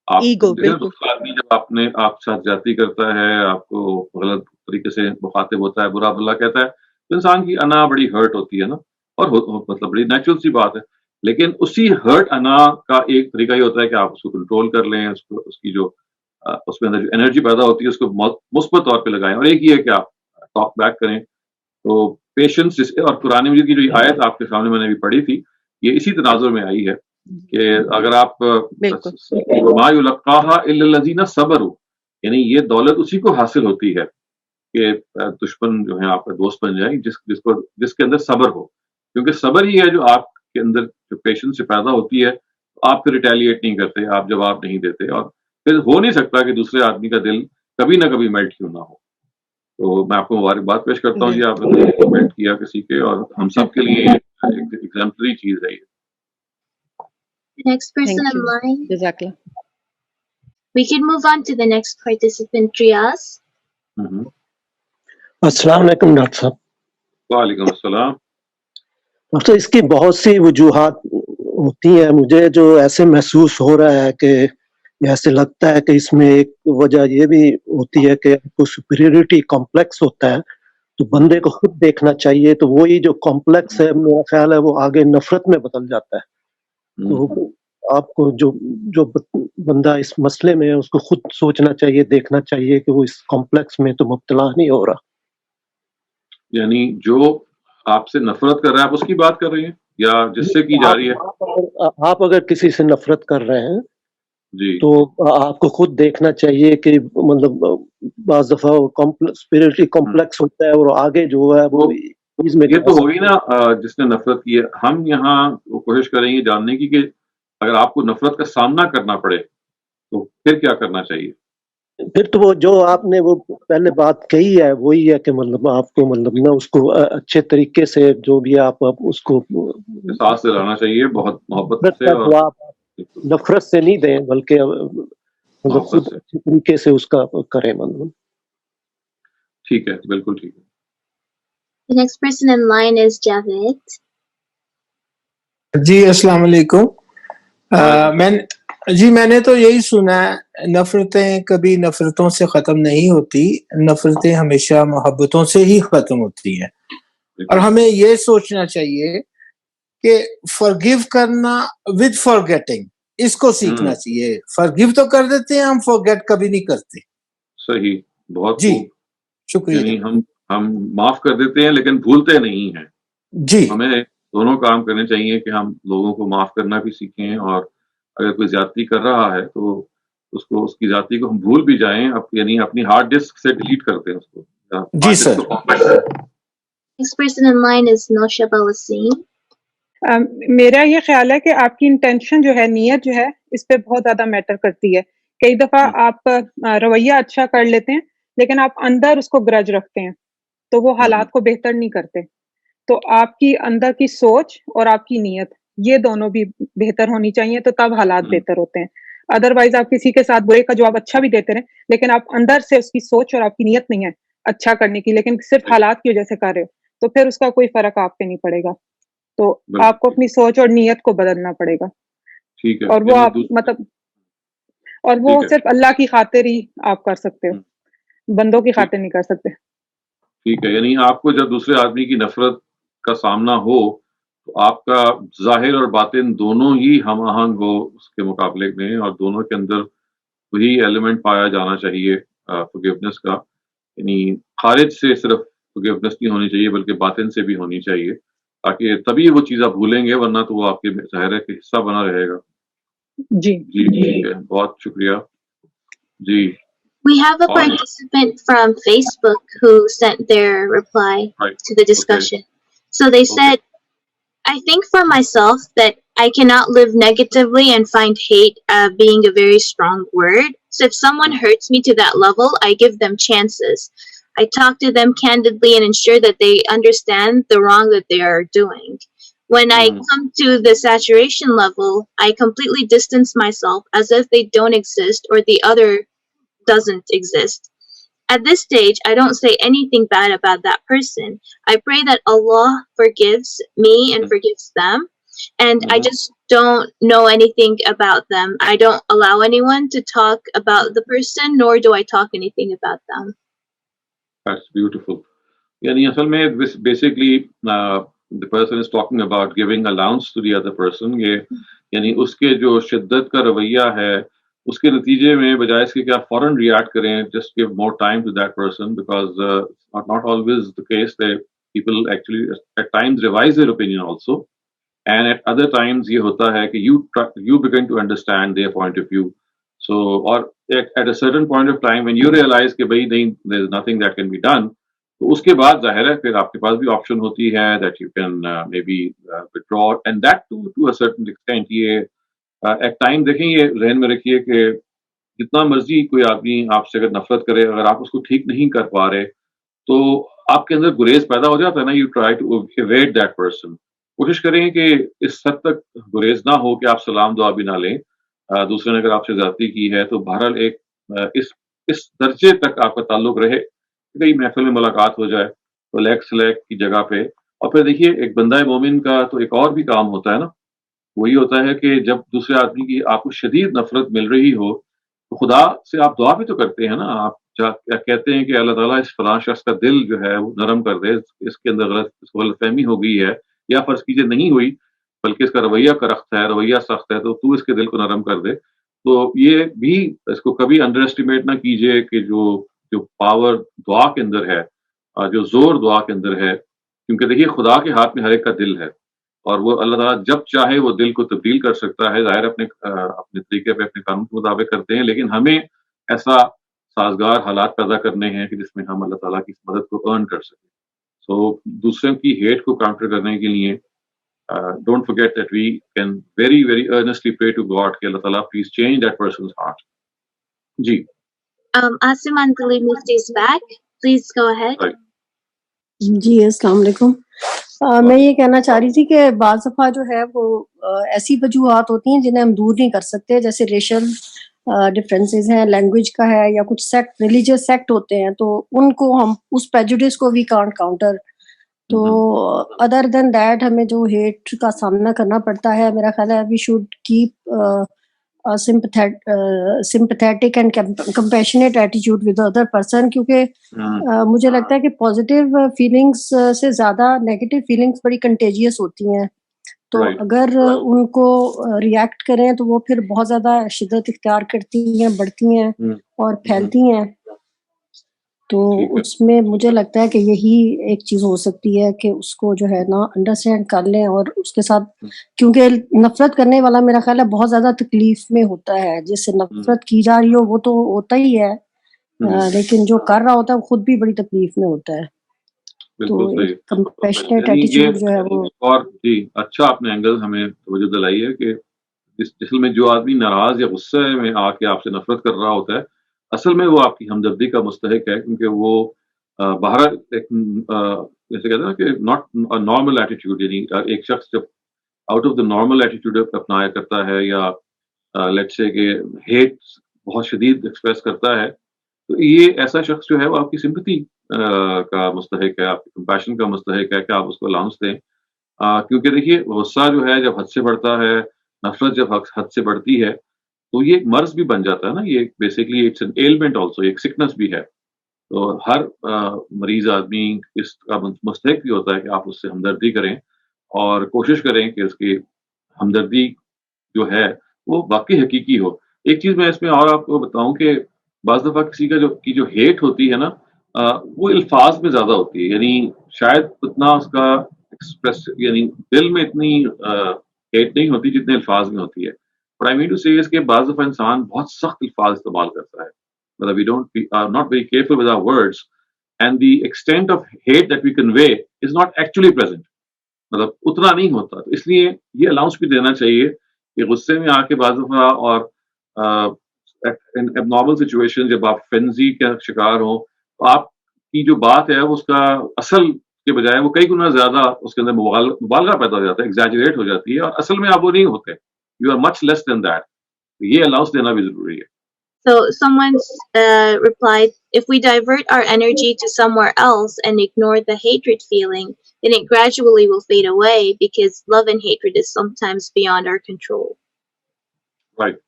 आप बिल्कुल। आदमी जब आपके साथ ज्यादती करता है, आपको गलत तरीके से मुखातिब होता है, बुरा-भला कहता है, तो इंसान की अना बड़ी हर्ट होती है ना, और मतलब बड़ी नेचुरल सी बात है। लेकिन उसी हर्ट अना का एक तरीका ये होता है कि आप उसको कंट्रोल कर लें, उसकी जो उसमें अंदर जो एनर्जी पैदा होती है, उसको मुस्बत तौर पे लगाएं। और एक ये है कि आप टॉक बैक करें। तो पेशेंस, और कुरान मजीद की जो आयत आपके सामने मैंने अभी पढ़ी थी, ये इसी तनाजुर में आई है कि अगर आप मा युलक्काहा इल्ला लज़ीना सबरू, यानी ये दौलत उसी को हासिल होती है کہ دشمن جو ہے آپ کا دوست بن جائے جس کے اندر صبر ہو, کیونکہ صبر ہی ہے جو آپ کے اندر جو پیشنس سے پیدا ہوتی ہے. آپ پھر ریٹیلیٹ نہیں کرتے, آپ جواب نہیں دیتے, اور پھر ہو نہیں سکتا کہ دوسرے آدمی کا دل کبھی نہ کبھی میلٹ کیوں نہ ہو. تو میں آپ کو مبارکباد پیش کرتا ہوں جی, آپ نے میلٹ کیا کسی کے, اور ہم سب کے لیے ایک ایگزامپلری چیز ہے یہ. Next person Thank in you. line. Jazakallah. We can move on to the next participant, Triaz. السلام علیکم ڈاکٹر صاحب. وعلیکم السلام. ڈاکٹر, اس کی بہت سی وجوہات ہوتی ہیں. مجھے جو ایسے محسوس ہو رہا ہے کہ ایسے لگتا ہے کہ اس میں ایک وجہ یہ بھی ہوتی ہے کہ آپ کو سپیریورٹی کمپلیکس ہوتا ہے, تو بندے کو خود دیکھنا چاہیے, تو وہی جو کمپلیکس ہے میرا خیال ہے وہ آگے نفرت میں بدل جاتا ہے. تو آپ کو جو بندہ اس مسئلے میں ہے اس کو خود سوچنا چاہیے, دیکھنا چاہیے کہ وہ اس کمپلیکس میں تو مبتلا نہیں ہو رہا. یعنی جو آپ سے نفرت کر رہا ہے, آپ اس کی بات کر رہی ہیں یا جس سے کی جا رہی ہے؟ آپ اگر کسی سے نفرت کر رہے ہیں جی, تو آپ کو خود دیکھنا چاہیے کہ مطلب بعض دفعہ اسپرٹلی کمپلیکس ہوتا ہے, اور آگے جو ہے وہ یہ تو ہوگی نا جس نے نفرت کی ہے. ہم یہاں کوشش کریں گے جاننے کی کہ اگر آپ کو نفرت کا سامنا کرنا پڑے تو پھر کیا کرنا چاہیے. پھر تو وہ جو آپ نے وہ پہلے بات کہی ہے وہی ہے کہ مطلب آپ کو مطلب نا اس کو اچھے طریقے سے جو بھی آپ اس کو احساس دلانا چاہیے, بہت محبت سے, اور نفرت سے نہیں دیں بلکہ مطلب خود اچھے طریقے سے اس کا کریں. مطلب ٹھیک ہے, بالکل ٹھیک ہے. The next person in line is Javed. جی السلام علیکم. میں نے تو یہی سنا ہے, نفرتیں کبھی نفرتوں سے ختم نہیں ہوتی, نفرتیں ہمیشہ محبتوں سے ہی ختم ہوتی ہیں. اور ہمیں یہ سوچنا چاہیے کہ forgive کرنا with forgetting, اس کو سیکھنا چاہیے. forgive تو کر دیتے ہیں ہم, forget کبھی نہیں کرتے. صحیح, بہت جی, خوب. شکریہ. یعنی ہم معاف کر دیتے ہیں لیکن بھولتے نہیں ہیں. جی, ہمیں دونوں کام کرنے چاہیے کہ ہم لوگوں کو معاف کرنا بھی سیکھیں, اور اگر کوئی زیادتی کر رہا ہے تو اس کی زیادتی کو ہم بھول بھی جائیں, یعنی اپنی ہارڈ ڈسک سے ڈیلیٹ کر دیں اس کو. جی سر. Next person in line is Noshaba Wasim. میرا یہ خیال ہے کہ آپ کی انٹینشن جو ہے, نیت جو ہے, اس پہ بہت زیادہ میٹر کرتی ہے. کئی دفعہ آپ رویہ اچھا کر لیتے ہیں لیکن آپ اندر اس کو گرج رکھتے ہیں, تو وہ حالات کو بہتر نہیں کرتے. تو آپ کی اندر کی سوچ اور آپ کی نیت, یہ دونوں بھی بہتر ہونی چاہیے, تو تب حالات بہتر ہوتے ہیں. ادروائز آپ کسی کے ساتھ برے کا جواب اچھا بھی دیتے رہیں لیکن آپ اندر سے اس کی سوچ اور آپ کی نیت نہیں ہے اچھا کرنے کی, لیکن صرف حالات کی وجہ سے کر رہے ہو, تو پھر اس کا کوئی فرق آپ پہ نہیں پڑے گا. تو آپ کو اپنی سوچ اور نیت کو بدلنا پڑے گا. اور وہ آپ مطلب, اور وہ صرف اللہ کی خاطر ہی آپ کر سکتے ہو, بندوں کی خاطر نہیں کر سکتے. ٹھیک ہے, یعنی آپ کو جب دوسرے آدمی کی نفرت کا سامنا ہو تو آپ کا ظاہر اور باطن دونوں ہی ہم آہنگ ہو اس کے مقابلے میں, اور دونوں کے اندر وہی ایلیمنٹ پایا جانا چاہیے فورگیونیس کا. یعنی خارج سے صرف فورگیونیس نہیں ہونی چاہیے بلکہ باطن سے بھی ہونی چاہیے, تاکہ تبھی وہ چیز آپ بھولیں گے, ورنہ تو وہ آپ کے ظاہر کے حصہ بنا رہے گا. جی ٹھیک ہے, بہت شکریہ. جی, We have a participant from Facebook who sent their reply to the discussion. So they said, I think for myself that I cannot live negatively and find hate being a very strong word. So if someone hurts me to that level, I give them chances. I talk to them candidly and ensure that they understand the wrong that they are doing. When I come to the saturation level, I completely distance myself as if they don't exist or the other doesn't exist. At this stage, I don't say anything bad about that person. I pray that Allah forgives me and forgives them. And I just don't know anything about them. I don't allow anyone to talk about the person, nor do I talk anything about them. That's beautiful. یعنی اصل میں basically the person is talking about giving allowance to the other person. یہ یعنی اس کے جو شدت کا رویہ ہے اس کے نتیجے میں بجائے اس کے کہ آپ فوراً ریئیکٹ کریں, just give more time to that person, because not always the case that people actually at times revise their opinion also, and at other times یہ ہوتا ہے کہ you begin to understand their point of view. So, or at a certain point of time when you realize कि भाई नहीं, there is nothing that can be done, तो उसके बाद जाहिर है फिर आपके पास भी ऑप्शन होती है that you can maybe withdraw, and that to a certain extent. ये एक टाइम देखें, ये ज़हन में रखिए कि जितना मर्जी कोई आदमी आपसे अगर नफरत करे, अगर आप उसको ठीक नहीं कर पा रहे तो आपके अंदर गुरेज पैदा हो जाता है ना, you try to avoid that person. कोशिश करें कि इस हद तक गुरेज ना हो कि आप सलाम दुआ भी ना लें. दूसरे ने अगर आपसे ज्यादती की है तो बहरहाल एक इस दर्जे तक आपका ताल्लुक रहे कि कहीं महफिल में मुलाकात हो जाए तो लेग स्लैग की जगह पे. और फिर देखिए, एक बंदा मोमिन का तो एक और भी काम होता है ना, वही होता है कि जब दूसरे आदमी की आपको शदीद नफरत मिल रही हो तो खुदा से आप दुआ भी तो करते हैं ना. आप कहते हैं कि अल्लाह ताला इस फलां शख्स का दिल जो है वो नरम कर दे, इसके अंदर गलतफहमी हो गई है, या फर्ज कीजिए नहीं हुई बल्कि इसका रवैया करख्त है, रवैया सख्त है, तो तू इसके दिल को नरम कर दे. तो ये भी, इसको कभी अंडर एस्टिमेट ना कीजिए कि जो पावर दुआ के अंदर है, जो जोर दुआ के अंदर है, क्योंकि देखिए खुदा के हाथ में हर एक का दिल है और वो अल्लाह ताला जब चाहे वो दिल को तब्दील कर सकता है. ज़ाहिर अपने तरीके पे, अपने कानून के मुताबिक करते हैं, लेकिन हमें ऐसा साजगार हालात पैदा करने हैं कि जिसमें हम अल्लाह ताला की मदद को अर्न कर सकें. सो दूसरों की हेट को काउंटर करने के लिए don't forget that we can very very earnestly pray to God कि अल्लाह ताला please change that person's heart. Ji. Asim Anjali Mufti is back. Please go ahead. Right. जी अस्सलाम वालेकुम. मैं ये कहना चाह रही थी कि बाज़ दफ़ा जो है वो ऐसी वजूहात होती हैं जिन्हें हम दूर नहीं कर सकते, जैसे रेशल डिफरेंसेस हैं, लैंग्वेज का है, या कुछ सेक्ट, रिलीजियस सेक्ट होते हैं, तो उनको हम उस प्रेजुडिस को वी कांट काउंटर. तो अदर देन दैट हमें जो हेट का सामना करना पड़ता है, मेरा ख्याल है we should keep sympathetic and compassionate attitude with the other person, क्योंकि मुझे लगता है कि पॉजिटिव फीलिंग्स से ज़्यादा नेगेटिव फीलिंग्स बड़ी कंटेजियस होती हैं. तो अगर उनको रिएक्ट करें तो वो फिर बहुत ज़्यादा शिद्दत इख्तियार करती हैं, बढ़ती हैं और फैलती हैं. तो उसमें मुझे लगता है कि यही एक चीज़ हो सकती है कि उसको जो है ना अंडरस्टैंड कर लें और उसके साथ, क्योंकि नफरत करने वाला मेरा ख्याल है बहुत ज़्यादा तकलीफ में होता है. जिससे नफरत की जा रही हो वो तो होता ही है, लेकिन जो कर रहा होता है वो खुद भी बड़ी तकलीफ में होता है. तो कंपैशनेट एटीट्यूड जो है वो. और जी, अच्छा आपने एंगल हमें तवज्जो दिलाई है कि असल में जो आदमी नाराज या गुस्से में आके आपसे नफरत कर रहा होता है, असल में वो आपकी हमदर्दी का मुस्तहिक है, क्योंकि वो बाहर एक जैसे कहते हैं ना कि नॉट अ नॉर्मल एटीट्यूड, यानी एक शख्स जब out of the normal attitude अपनाया करता है या लेट्स से कि हेट बहुत शदीद एक्सप्रेस करता है, तो ये ऐसा शख्स जो है वो आपकी सिंपैथी का मुस्तहिक है, आपकी कंपैशन का मुस्तहिक है कि आप उसको अलाउंस दें. क्योंकि देखिए, गुस्सा जो है जब हद से बढ़ता है, नफरत जब हद से बढ़ती है, तो ये एक मर्ज भी बन जाता है ना. ये basically it's an element also, एक सिकनेस भी है. तो हर मरीज आदमी इसका मुस्तहिक भी होता है कि आप उससे हमदर्दी करें और कोशिश करें कि उसकी हमदर्दी जो है वो वाकई हकीकी हो. एक चीज मैं इसमें और आपको बताऊं कि बाज़ दफा किसी का जो हेट होती है ना, वो अल्फाज में ज्यादा होती है, यानी शायद उतना उसका एक्सप्रेस, यानी दिल में इतनी हेट नहीं होती जितने अल्फाज में होती है. What I mean to say is कि बाज़ दफा इंसान बहुत सख्त अल्फाज इस्तेमाल करता है, मतलब we are not very careful with our words and the extent of hate that we convey is not actually present, मतलब उतना नहीं होता. तो इसलिए ये अलाउंस भी देना चाहिए कि गुस्से में आके बाज़ दफा और इन एबनॉर्मल सिचुएशन जब आप फ्रेंजी का शिकार हो, तो आपकी जो बात है उसका असल के बजाय वो कई गुना ज्यादा उसके अंदर मुबालगा पैदा हो जाता है, एग्जैजरेट हो जाती है, और असल में आप वो नहीं होते. You are much less than that. ये अलाउंस देना भी जरूरी है. So someone replied, if we divert our energy to somewhere else and ignore the hatred feeling, then it gradually will fade away because love and hatred is sometimes beyond our control. Right.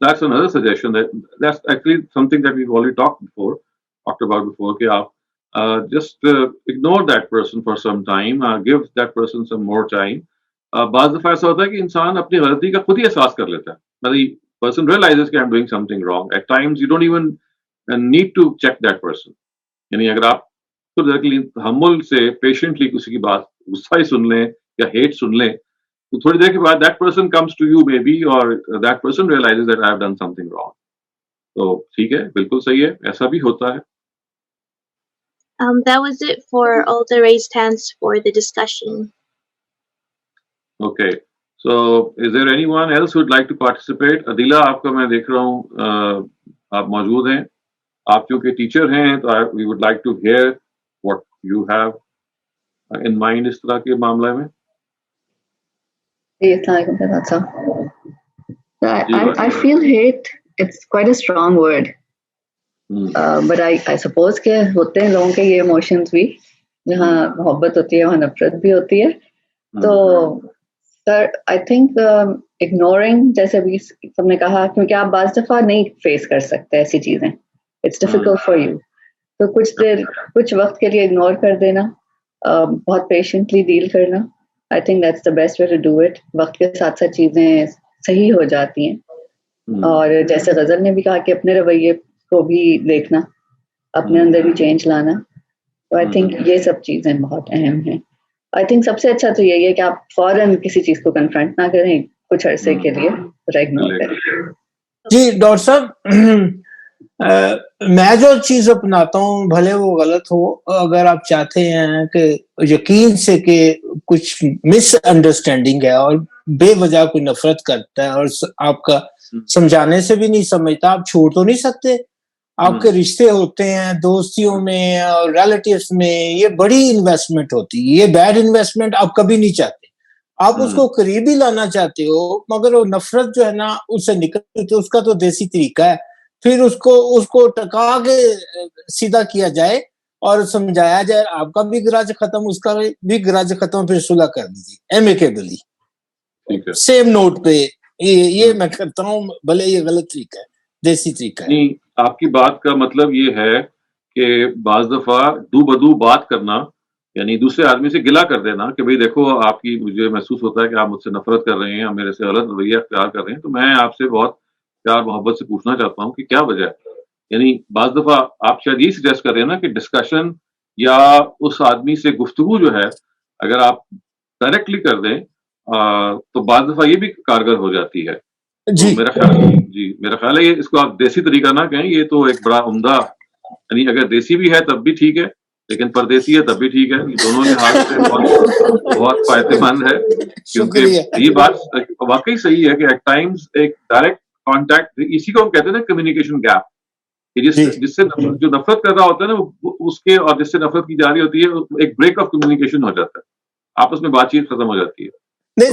That's another suggestion. That's actually something that we've already talked about before. कि आप just ignore that person for some time, give that person some more time. बाज़ दफ़ा ऐसा होता है कि इंसान अपनी गलती का खुद ही एहसास कर लेता है, मतलब पर्सन रियलाइजेस कि I am doing something wrong. At times you don't even need to check that person, यानी अगर आप खुद तहम्मुल से पेशेंटली किसी की बात गुस्सा ही सुन लें या हेट सुन लें, तो थोड़ी देर के बाद that person comes to you maybe, और that person realizes that I have done something wrong. तो ठीक है, बिल्कुल सही है, ऐसा भी होता है. That was it for all the raised hands for the discussion. Okay. So is there anyone else who would like to participate? Adila, आपका मैं देख रहा हूँ आप मौजूद हैं. आप क्योंकि टीचर हैं तो we would like to hear what you have in mind इस तरह के मामले में. I feel hate, it's quite a strong word. But I suppose कि होते हैं लोगों के ये emotions भी, जहाँ मोहब्बत होती है वहाँ नफरत भी होती है. तो सर I think ignoring, जैसे अभी सबने कहा, क्योंकि आप बाज़ दफ़ा नहीं फेस कर सकते ऐसी चीजें, it's difficult for you. तो कुछ वक्त के लिए इग्नोर कर देना, बहुत पेशेंटली डील करना, I think that's the best way to do it. वक्त के साथ साथ चीजें सही हो जाती हैं. और जैसे गजल ने भी कहा कि अपने रवैये को भी देखना, अपने अंदर भी चेंज लाना. तो आई थिंक ये सब चीजें बहुत अहम हैं. आई थिंक सबसे अच्छा तो यही है कि आप फौरन किसी चीज को कन्फ्रंट ना करें कुछ अरसे के लिए, इग्नोर करें. जी डॉक्टर साहब, मैं जो चीज अपनाता हूँ भले वो गलत हो, अगर आप चाहते हैं कि यकीन से कि कुछ मिसअंडरस्टैंडिंग है और बेवजह कोई नफरत करता है और आपका समझाने से भी नहीं समझता, आप छोड़ तो नहीं सकते. आपके रिश्ते होते हैं दोस्तियों में और रिलेटिव्स में, ये बड़ी इन्वेस्टमेंट होती है. ये बैड इन्वेस्टमेंट आप कभी नहीं चाहते. आप उसको करीब ही लाना चाहते हो, मगर वो नफरत जो है ना उससे निकलती है. उसका तो देसी तरीका है, फिर उसको टका के सीधा किया जाए और समझाया जाए. आपका भी ग्रज खत्म, उसका भी ग्रज खत्म, फिर सुलह कर दीजिए एमिकेबली, सेम नोट पे. ये मैं करता हूँ, भले ये गलत तरीका है, देसी तरीका है. नहीं, आपकी बात का मतलब ये है कि बाज दफा दू बदू बात करना, यानी दूसरे आदमी से गिला कर देना कि भाई देखो आपकी, मुझे महसूस होता है कि आप मुझसे नफरत कर रहे हैं, आप मेरे से गलत रवैया अख्तियार कर रहे हैं, तो मैं आपसे बहुत प्यार मोहब्बत से पूछना चाहता हूँ कि क्या वजह है. यानी बाज दफा आप शायद ये सजेस्ट कर रहे हैं ना कि डिस्कशन या उस आदमी से गुफ्तगू जो है अगर आप डायरेक्टली कर दें तो बाज दफा ये भी कारगर हो जाती है. जी तो मेरा ख्याल है ये, इसको आप देसी तरीका ना कहें, ये तो एक बड़ा उम्दा, यानी अगर देसी भी है तब भी ठीक है, लेकिन परदेसी है तब भी ठीक है. दोनों लिहाज से बहुत फायदेमंद है, क्योंकि ये बात वाकई सही है कि एट टाइम्स एक डायरेक्ट कांटेक्ट, इसी को हम कहते हैं ना कम्युनिकेशन गैप, जिससे जो नफरत कर रहा होता है ना उसके और जिससे नफरत की जा रही होती है, एक ब्रेक ऑफ कम्युनिकेशन हो जाता है, आपस में बातचीत खत्म हो जाती है. नहीं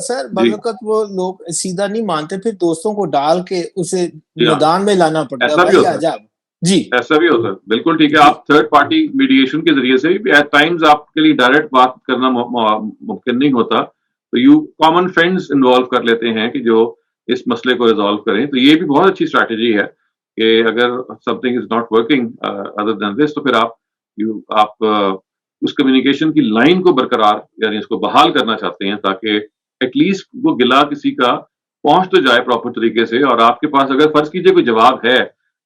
सर, बालूकत वो लोग सीधा नहीं मानते, फिर दोस्तों को डाल के उसे मैदान में लाना पड़ता है. जी ऐसा भी होता है, बिल्कुल ठीक है. आप थर्ड पार्टी मीडिएशन के जरिए से भी एट टाइम्स आपके लिए डायरेक्ट बात करना मुमकिन नहीं होता, तो यू कॉमन फ्रेंड्स इन्वॉल्व कर लेते हैं कि जो इस मसले को रिजॉल्व करें. तो ये भी बहुत अच्छी स्ट्रैटेजी है कि अगर something is not working other than this, तो फिर आप उस कम्युनिकेशन की लाइन को बरकरार, यानी उसको बहाल करना चाहते हैं, ताकि एटलीस्ट वो गिला किसी का पहुंच तो जाए प्रॉपर तरीके से. और आपके पास अगर फर्ज कीजिए कोई जवाब है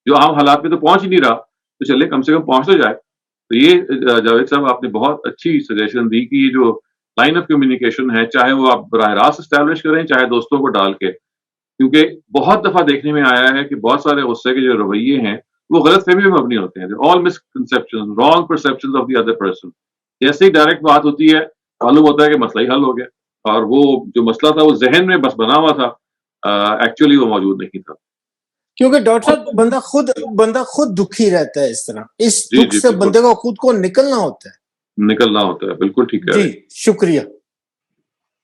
जो आम हालात में तो पहुंच ही नहीं रहा, तो चले कम से कम पहुंच तो जाए. तो ये जावेद साहब आपने बहुत अच्छी सजेशन दी कि ये जो लाइन ऑफ कम्युनिकेशन है, चाहे वो आप बराह रास्त एस्टैब्लिश करें, चाहे दोस्तों को डाल के, क्योंकि बहुत दफा देखने में आया है कि बहुत सारे गुस्से के जो रवैये हैं वो गलत फहमी में मबनी होते हैं. All misconception, wrong perception of the other person. जैसे ही डायरेक्ट बात होती है मालूम होता है कि मसला ही हल हो गया, और वो जो मसला था वो जहन में बस बना हुआ था, एक्चुअली वो मौजूद नहीं था. क्योंकि डॉक्टर साहब बंदा खुद दुखी रहता है इस तरह, इस दुख से बंदे को खुद को निकलना होता है. बिल्कुल ठीक है. जी शुक्रिया.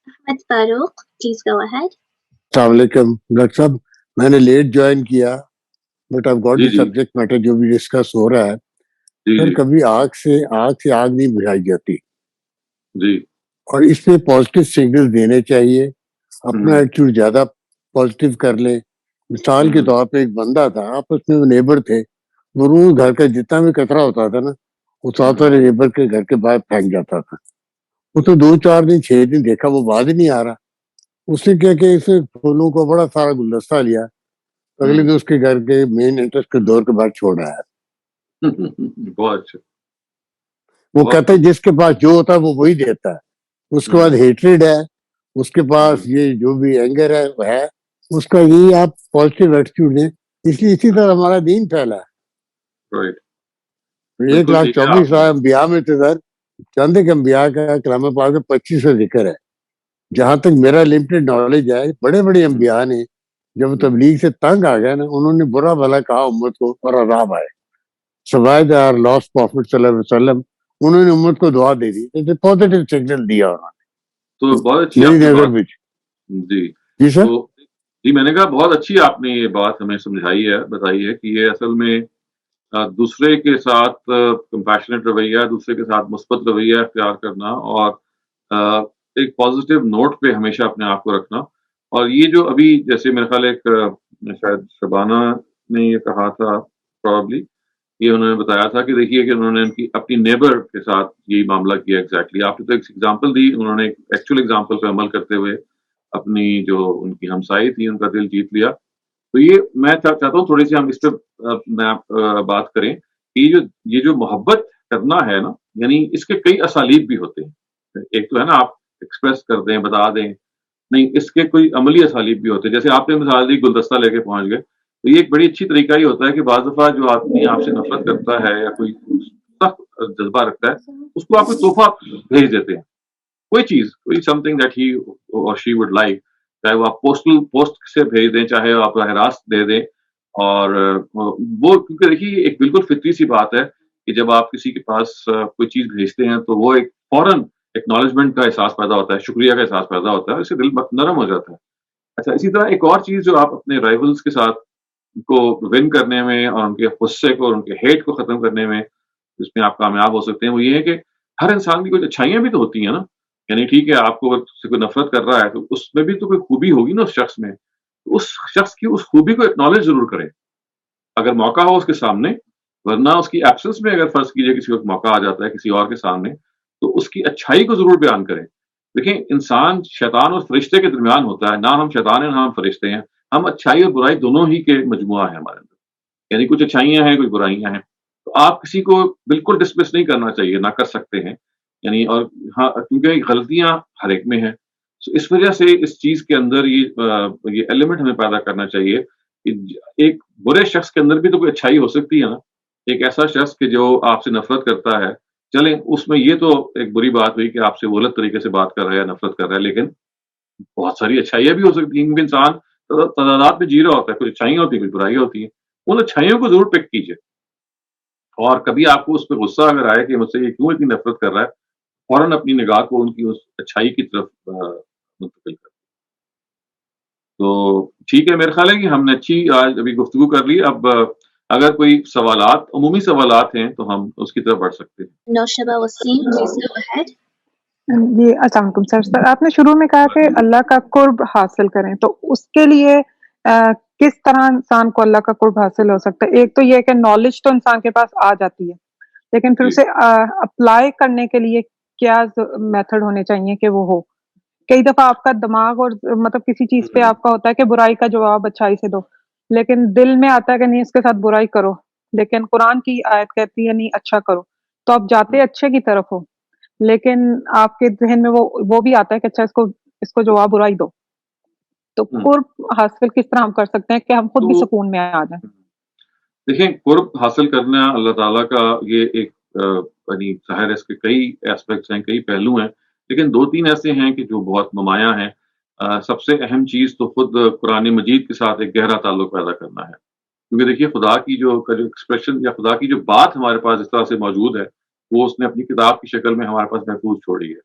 Ahmad Farooq, please go ahead. अस्सलाम वालेकुम डॉक्टर साहब, मैंने लेट ज्वाइन किया, but I got the subject matter जो भी डिस्कस हो रहा है. सर कभी आग से आग नहीं बुझाई जाती जी, और इसमें पॉजिटिव सिग्नल देने चाहिए. अपना एटीट्यूड ज्यादा पॉजिटिव कर ले. मिसाल के तौर पे एक बंदा था, आपस में नेबर थे, वो रोज घर का जितना भी कचरा होता था ना वो साथ वाले नेबर के घर के बाहर फेंक जाता था. वो तो 2-4 दिन 6 दिन देखा वो बात ही नहीं आ रहा. उसने क्या किया, इसे फूलों को बड़ा सारा गुलदस्ता लिया, अगले दिन उसके घर के मेन एंट्रेंस के डोर के बाहर छोड़ आया. बहुत अच्छा. वो कहता है जिसके पास जो होता है वो वही देता है. उसके बाद हेट्रेड है, उसके पास ये जो भी एंगर है वो है, اس کا یہی آپ پازیٹیو ایٹیٹیوڈ دیں. اس لیے اسی طرح ہمارا دین پھیلا ہے. 1,24,000 انبیاء میں تھے سر, چند ایک انبیاء کا کلام پاک میں 25 ذکر ہے. جہاں تک میرا لمیٹڈ نالج ہے, بڑے بڑے انبیاء نے جب تبلیغ سے تنگ آ گیا نا, انہوں نے برا بھلا کہا امت کو اور عذاب آئے. سوائے دا لاسٹ پروفٹ صلی اللہ علیہ وسلم, انہوں نے امت کو دعا دے دی, پازیٹیو سگنل دیا انہوں نے. تو بہت اچھی میری آپ نظر نے میں جی سر, تو جی میں نے کہا بہت اچھی آپ نے یہ بات ہمیں سمجھائی ہے, بتائی ہے کہ یہ اصل میں دوسرے کے ساتھ کمپیشنیٹ رویہ, دوسرے کے ساتھ مثبت رویہ اختیار کرنا اور ایک پازیٹیو نوٹ پہ ہمیشہ اپنے آپ کو رکھنا. اور یہ جو ابھی جیسے میرے خیال ایک شاید شبانہ نے یہ کہا تھا, پرابلی یہ انہوں نے بتایا تھا کہ دیکھیے کہ انہوں نے اپنی نیبر کے ساتھ یہی معاملہ کیا. ایگزیکٹلی آپ نے تو ایک ایگزامپل دی, انہوں نے ایکچوئل ایگزامپل پہ عمل کرتے ہوئے اپنی جو ان کی ہمسائی تھی ان کا دل جیت لیا. تو یہ میں چاہتا ہوں تھوڑی سی ہم اس پہ بات کریں کہ یہ جو محبت کرنا ہے نا, یعنی اس کے کئی اسالیب بھی ہوتے ہیں. ایک تو ہے نا آپ ایکسپریس کر دیں, بتا دیں, نہیں اس کے کوئی عملی اسالیب بھی ہوتے ہیں. جیسے آپ نے مثال دی گلدستہ لے کے پہنچ گئے, تو یہ ایک بڑی اچھی طریقہ ہی ہوتا ہے کہ بعض دفعہ جو آدمی آپ سے نفرت کرتا ہے یا کوئی سخت جذبہ رکھتا ہے, اس کو آپ کوئی تحفہ بھیج دیتے ہیں, کوئی چیز, کوئی سم تھنگ دیٹ ہی اور شی وڈ لائک, چاہے وہ آپ پوسٹ سے بھیج دیں, چاہے آپ براہ راست دے دیں. اور وہ کیونکہ دیکھیے ایک بالکل فطری سی بات ہے کہ جب آپ کسی کے پاس کوئی چیز بھیجتے ہیں تو وہ ایک فوراً ایکنالجمنٹ کا احساس پیدا ہوتا ہے, شکریہ کا احساس پیدا ہوتا ہے, اس سے دل نرم ہو جاتا ہے. اچھا, اسی طرح ایک اور چیز جو آپ اپنے رائیولز کے ساتھ کو ون کرنے میں اور ان کے غصے کو اور ان کے ہیٹ کو ختم کرنے میں جس میں آپ کامیاب ہو سکتے ہیں, وہ یہ ہے کہ ہر انسان کی کچھ اچھائیاں بھی تو ہوتی ہیں نا. یعنی ٹھیک ہے آپ کو سے کوئی نفرت کر رہا ہے تو اس میں بھی تو کوئی خوبی ہوگی نا اس شخص میں, اس شخص کی اس خوبی کو اکنالج ضرور کریں اگر موقع ہو اس کے سامنے. ورنہ اس کی ایبسنس میں اگر فرض کیجئے کسی وقت موقع آ جاتا ہے کسی اور کے سامنے, تو اس کی اچھائی کو ضرور بیان کریں. دیکھیں انسان شیطان اور فرشتے کے درمیان ہوتا ہے, نہ ہم شیطان ہیں نہ ہم فرشتے ہیں, ہم اچھائی اور برائی دونوں ہی کے مجموعہ ہیں ہمارے اندر. یعنی کچھ اچھائیاں ہیں, کچھ برائیاں ہیں. تو آپ کسی کو بالکل ڈسمس نہیں کرنا چاہیے, نہ کر سکتے ہیں. یعنی اور ہاں, کیونکہ غلطیاں ہر ایک میں ہیں. اس وجہ سے اس چیز کے اندر یہ ایلیمنٹ ہمیں پیدا کرنا چاہیے کہ ایک برے شخص کے اندر بھی تو کوئی اچھائی ہو سکتی ہے نا. ایک ایسا شخص کہ جو آپ سے نفرت کرتا ہے, چلیں اس میں یہ تو ایک بری بات ہوئی کہ آپ سے غلط طریقے سے بات کر رہا ہے یا نفرت کر رہا ہے, لیکن بہت ساری اچھائیاں بھی ہو سکتی ہیں کیونکہ انسان تعداد میں جی رہا ہوتا ہے, کچھ اچھائیاں ہوتی ہیں کچھ برائیاں ہوتی ہیں. ان اچھائیوں کو ضرور پک کیجیے, اور کبھی آپ کو اس پہ غصہ اگر آئے کہ مجھ سے یہ کیوں اتنی نفرت کر رہا ہے, فوراً اپنی نگاہ کو ان کی اس اچھائی کی طرف منتقل کر. تو ٹھیک ہے, میرا خیال ہے کہ ہم نے اچھی آج ابھی گفتگو کر لی. اب اگر کوئی سوالات, عمومی سوالات ہیں تو ہم اس کی طرف بڑھ سکتے ہیں. Noshaba Wasim, please go ahead. جی السلام علیکم سر. آپ نے شروع میں کہا کہ اللہ کا قرب حاصل کریں, تو اس کے لیے کس طرح انسان کو اللہ کا قرب حاصل ہو سکتا ہے؟ ایک تو یہ کہ نالج تو انسان کے پاس آ جاتی ہے, لیکن پھر اسے اپلائی کرنے کے لیے کیا میتھڈ ہونے چاہیے کہ وہ ہو. کئی دفعہ آپ کا دماغ اور مطلب کسی چیز پہ آپ کا ہوتا ہے کہ برائی کا جواب اچھائی سے دو, لیکن دل میں آتا ہے کہ نہیں اس کے ساتھ برائی کرو, لیکن قرآن کی آیت کہتی ہے نہیں اچھا کرو, تو آپ جاتے اچھے کی طرف ہو, لیکن آپ کے ذہن میں وہ بھی آتا ہے کہ اچھا اس کو جواب برائی دو. تو قرب حاصل کس طرح ہم کر سکتے ہیں کہ ہم خود بھی سکون میں آ جائیں؟ دیکھیں, قرب حاصل کرنا اللہ تعالیٰ کا یہ ایک یعنی ظاہر ہے اس کے کئی ایسپیکٹس ہیں, کئی پہلو ہیں, لیکن 2-3 ایسے ہیں کہ جو بہت نمایاں ہیں. سب سے اہم چیز تو خود قرآن مجید کے ساتھ ایک گہرا تعلق پیدا کرنا ہے. کیونکہ دیکھیے خدا کی جو ایکسپریشن یا خدا کی جو بات ہمارے پاس اس طرح سے موجود ہے, وہ اس نے اپنی کتاب کی شکل میں ہمارے پاس محفوظ چھوڑی ہے.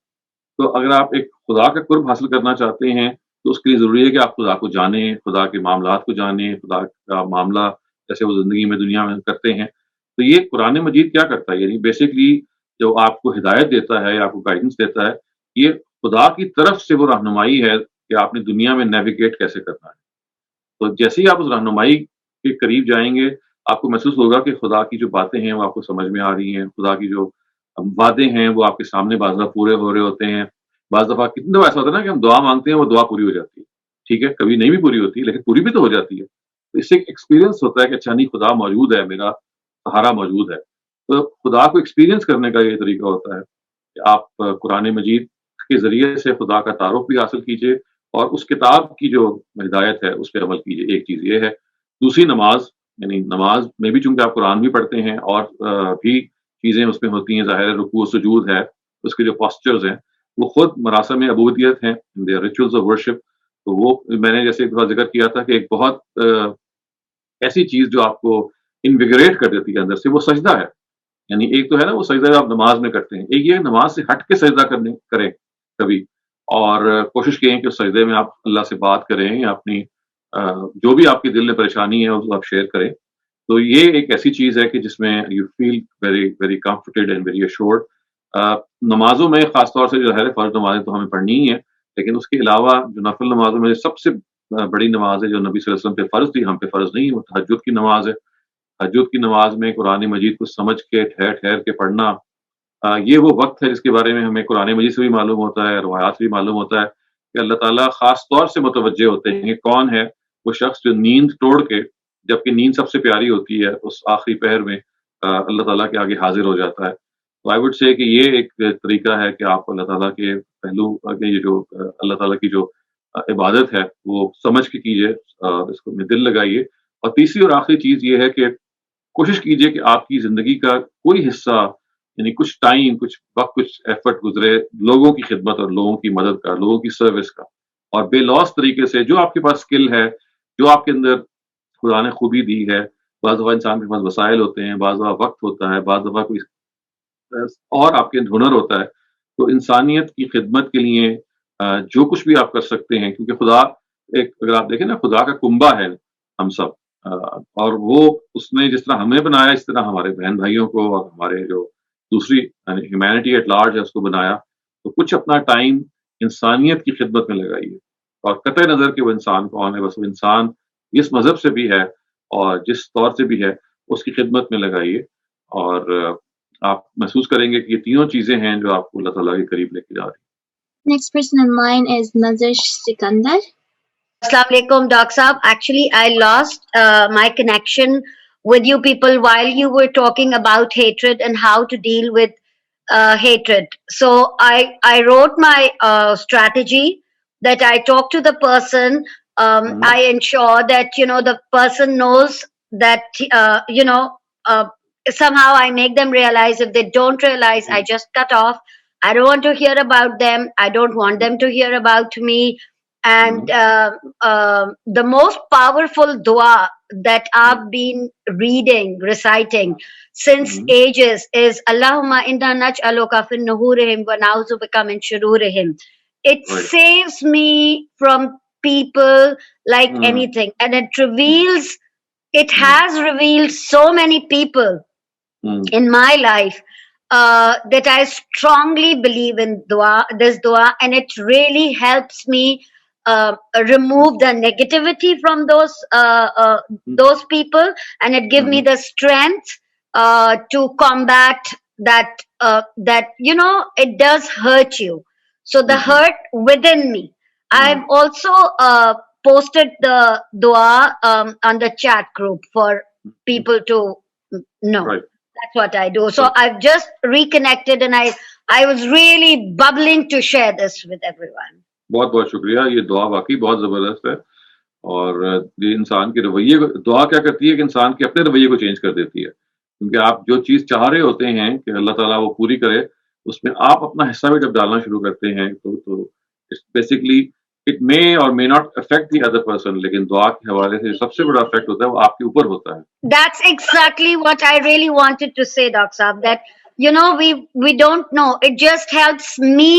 تو اگر آپ ایک خدا کا قرب حاصل کرنا چاہتے ہیں تو اس کے لیے ضروری ہے کہ آپ خدا کو جانیں, خدا کے معاملات کو جانیں, خدا کا معاملہ جیسے وہ زندگی میں دنیا میں کرتے ہیں. تو یہ قرآن مجید کیا کرتا ہے, یعنی بیسکلی جو آپ کو ہدایت دیتا ہے یا آپ کو گائیڈنس دیتا ہے, یہ خدا کی طرف سے وہ رہنمائی ہے کہ آپ نے دنیا میں نیویگیٹ کیسے کرنا ہے. تو جیسے ہی آپ اس رہنمائی کے قریب جائیں گے, آپ کو محسوس ہوگا کہ خدا کی جو باتیں ہیں وہ آپ کو سمجھ میں آ رہی ہیں, خدا کی جو وعدے ہیں وہ آپ کے سامنے بعض دفعہ پورے ہو رہے ہوتے ہیں. بعض دفعہ کتنی دفعہ ایسا ہوتا ہے نا کہ ہم دعا مانگتے ہیں, وہ دعا پوری ہو جاتی ہے. ٹھیک ہے, کبھی نہیں بھی پوری ہوتی لیکن پوری بھی تو ہو جاتی ہے. تو اس سے ایک ایکسپیرینس ہوتا ہے کہ اچھا نہیں خدا موجود ہے, میرا سہارا موجود ہے. تو خدا کو ایکسپیرینس کرنے کا یہ طریقہ ہوتا ہے کہ آپ قرآن مجید کے ذریعے سے خدا کا تعارف بھی حاصل کیجئے, اور اس کتاب کی جو ہدایت ہے اس پہ عمل کیجیے. ایک چیز یہ ہے. دوسری نماز، یعنی نماز میں بھی چونکہ آپ قرآن بھی پڑھتے ہیں اور بھی چیزیں اس میں ہوتی ہیں، ظاہر رکوع و سجود ہے، اس کے جو پاسچرز ہیں وہ خود مراسم عبودیت ہیں، ریچولز آف ورشپ. تو وہ میں نے جیسے ایک دفعہ ذکر کیا تھا کہ ایک بہت ایسی چیز جو آپ کو انویگریٹ کر دیتی ہے اندر سے، وہ سجدہ ہے. یعنی ایک تو ہے نا وہ سجدہ آپ نماز میں کرتے ہیں، ایک یہ نماز سے ہٹ کے سجدہ کریں کبھی، اور کوشش کریں کہ اس سجدے میں آپ اللہ سے بات کریں یا اپنی جو بھی آپ کے دل میں پریشانی ہے اس کو آپ شیئر کریں. تو یہ ایک ایسی چیز ہے کہ جس میں you feel very very comforted and very assured. نمازوں میں خاص طور سے جو ہے فرض نمازیں تو ہمیں پڑھنی ہی ہیں، لیکن اس کے علاوہ جو نفل نمازوں میں سب سے بڑی نماز ہے جو نبی صلی اللہ علیہ وسلم پہ فرض تھی، ہم پہ فرض نہیں، وہ تہجد کی نماز ہے. تہجد کی نماز میں قرآن مجید کو سمجھ کے ٹھہر ٹھہر کے پڑھنا، یہ وہ وقت ہے جس کے بارے میں ہمیں قرآن مجید سے بھی معلوم ہوتا ہے، روایات سے بھی معلوم ہوتا ہے کہ اللہ تعالیٰ خاص طور سے متوجہ ہوتے ہیں کہ کون ہے وہ شخص جو نیند توڑ کے، جبکہ نیند سب سے پیاری ہوتی ہے، اس آخری پہر میں اللہ تعالیٰ کے آگے حاضر ہو جاتا ہے. تو آئی وڈ سے کہ یہ ایک طریقہ ہے کہ آپ اللہ تعالیٰ کے پہلو یہ جو اللہ تعالیٰ کی جو عبادت ہے وہ سمجھ کے کیجیے، اس کو میں دل لگائیے. اور تیسری اور آخری چیز یہ ہے کہ کوشش کیجیے کہ آپ کی زندگی کا کوئی حصہ، یعنی کچھ ٹائم، کچھ وقت، کچھ ایفرٹ گزرے لوگوں کی خدمت اور لوگوں کی مدد کا، لوگوں کی سروس کا، اور بے لوس طریقے سے جو آپ کے پاس اسکل ہے، جو آپ کے اندر خدا نے خوبی دی ہے. بعض دفعہ انسان کے پاس وسائل ہوتے ہیں، بعض دفعہ وقت ہوتا ہے، بعض دفعہ کوئی اور آپ کے ہنر ہوتا ہے. تو انسانیت کی خدمت کے لیے جو کچھ بھی آپ کر سکتے ہیں، کیونکہ خدا ایک، اگر آپ دیکھیں نا، خدا کا کنبہ ہے ہم سب، اور وہ اس نے جس طرح ہمیں بنایا اس طرح ہمارے بہن بھائیوں کو اور ہمارے جو دوسری ہیومینٹی ایٹ لارج ہے اس کو بنایا. تو کچھ اپنا ٹائم انسانیت کی خدمت میں لگائیے، اور قطع نظر کہ وہ انسان کون ہے، بس وہ انسان جس مذہب سے بھی ہے اور جس طور سے بھی ہے اس کی خدمت میں لگائیے. اور آپ محسوس کریں گے کہ یہ تینوں چیزیں ہیں جو آپ کو اللہ تعالیٰ کے قریب لے کے جا رہی ہیں. Next person in line is Nazar Sikandar. Assalamu alaikum, Dr. Saab. Actually, I lost my connection with you people while you were talking about hatred and how to deal with hatred. So I wrote my strategy that I talk to the person. I ensure that, the person knows that, somehow I make them realize. If they don't realize, I just cut off. I don't want to hear about them. I don't want them to hear about me. And the most powerful dua that I've been reading, reciting since ages is Allahumma inna naj'aluka fi nuhurihim wa na'udhu bika min shururihim. It saves me from people like anything, and it has revealed so many people in my life that I strongly believe in this dua, and it really helps me remove the negativity from those people, and it gives me the strength to combat that it does hurt you. So the hurt within me. I've also posted the dua on the chat group for people to know. That's what I do. So I've just reconnected, and I was really bubbling to share this with everyone. بہت بہت شکریہ. یہ دعا واقعی بہت زبردست ہے، اور یہ انسان کے رویے کو، دعا کیا کرتی ہے کہ انسان کے اپنے رویے کو چینج کر دیتی ہے. کیونکہ آپ جو چیز چاہ رہے ہوتے ہیں کہ اللہ تعالیٰ وہ پوری کرے، اس میں آپ اپنا حصہ بھی جب ڈالنا شروع کرتے ہیں تو بیسکلی اٹ مے اور may not affect the other person, لیکن دعا کے حوالے سے سب سے بڑا افیکٹ ہوتا ہے وہ آپ کے اوپر ہوتا ہے. That's exactly what I really wanted to say, Dr. Saab, that we don't know. It just helps me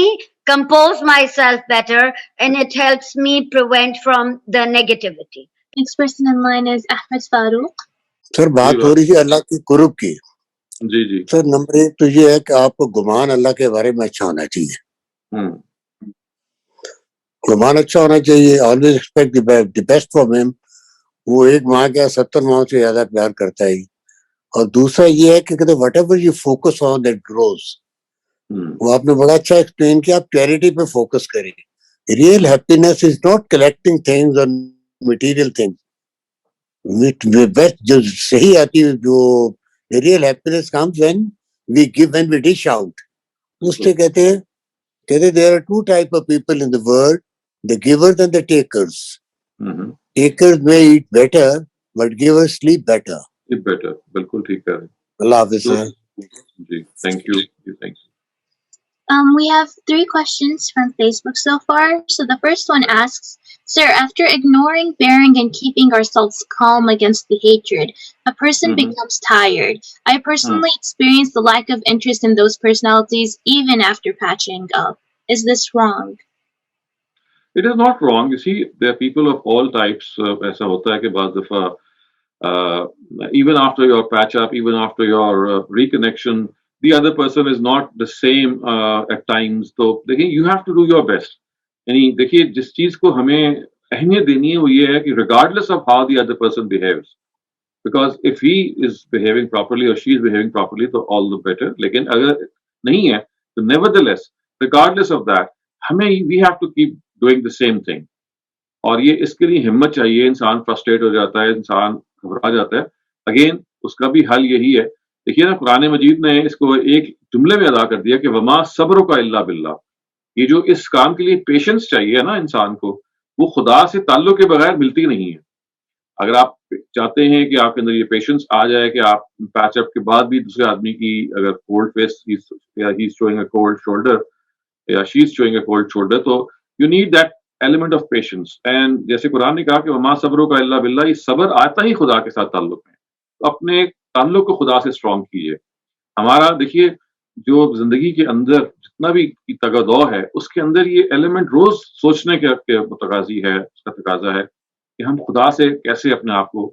compose myself better, and it helps me prevent from the negativity. Next person in line is Ahmed Farooq. سر بات ہو رہی ہے اللہ کی قرب کی. جی سر number 1 تو یہ ہے کہ آپ کو گمان اللہ کے بارے میں اچھا ہونا چاہیے. گمان اچھا ہونا چاہیے. always expect the best from him. وہ ایک ماں کا 70 ماں سے زیادہ پیار کرتا ہے. اور دوسرا یہ ہے کہ whatever you focus on that grows. وہ آپ نے بڑا اچھا ایکسپلین کیا. آپ چیریٹی پہ فوکس کریں. Real happiness is not collecting things اور مٹیریل تھنگز. جو صحیح آتی ہے، جو real happiness comes when we give, when we dish out. اس سے کہتے ہیں there are 2 types of people in the world. the givers and the takers. Hmm, Takers may eat better, but givers sleep better. ये better, बिल्कुल ठीक कह रहे हैं। Allah Hafiz, तो sir. जी, thank you, thank you. We have 3 questions from Facebook so far. So the first one asks, Sir, after ignoring, bearing, and keeping ourselves calm against the hatred, a person Mhm. becomes tired. I personally experienced the lack of interest in those personalities even after patching up. Is this wrong? It is not wrong. You see, there are people of all types. ऐसा होता है कि बाज़ दफ़ा even after your patch up, even after your reconnection, the other person is not the same at times. तो देखिए, you have to do your best. यानी देखिए, जिस चीज़ को हमें अहमियत देनी है वो ये है कि regardless of how the other person behaves, because if he is behaving properly or she is behaving properly, तो all the better. लेकिन अगर नहीं है, तो nevertheless, regardless of that, हमें we have to keep doing the same thing. और ये इसके लिए हिम्मत चाहिए। इंसान फ्रस्ट्रेट हो जाता है, इंसान घबरा जाता है। अगेन उसका भी हल यही है। देखिए ना, कुरान मजीद ने इसको एक जुमले में अदा कर दिया कि वमा सब्रुका इल्ला बिल्लाह। ये जो इस काम के लिए पेशेंस चाहिए ना इंसान को, वो खुदा से ताल्लुक के बगैर मिलती नहीं है। अगर आप चाहते हैं कि आपके अंदर ये पेशेंस आ जाए कि आप पैचअप के बाद भी दूसरे आदमी की अगर कोल्ड फेस या he is showing a cold shoulder या she is showing a cold shoulder, तो you need that element of patience. And जैसे कुरान ने कहा कि वमा सब्रुका इल्ला बिल्लाह, ये सब्र आता ही खुदा के साथ ताल्लुक में। तो अपने ताल्लुक को खुदा से स्ट्रांग कीजिए। हमारा देखिए, जो जिंदगी के अंदर जितना भी तगदौ है, उसके अंदर ये एलिमेंट रोज सोचने के मुतकाजी है, उसका तकाजा है कि हम खुदा से कैसे अपने आप को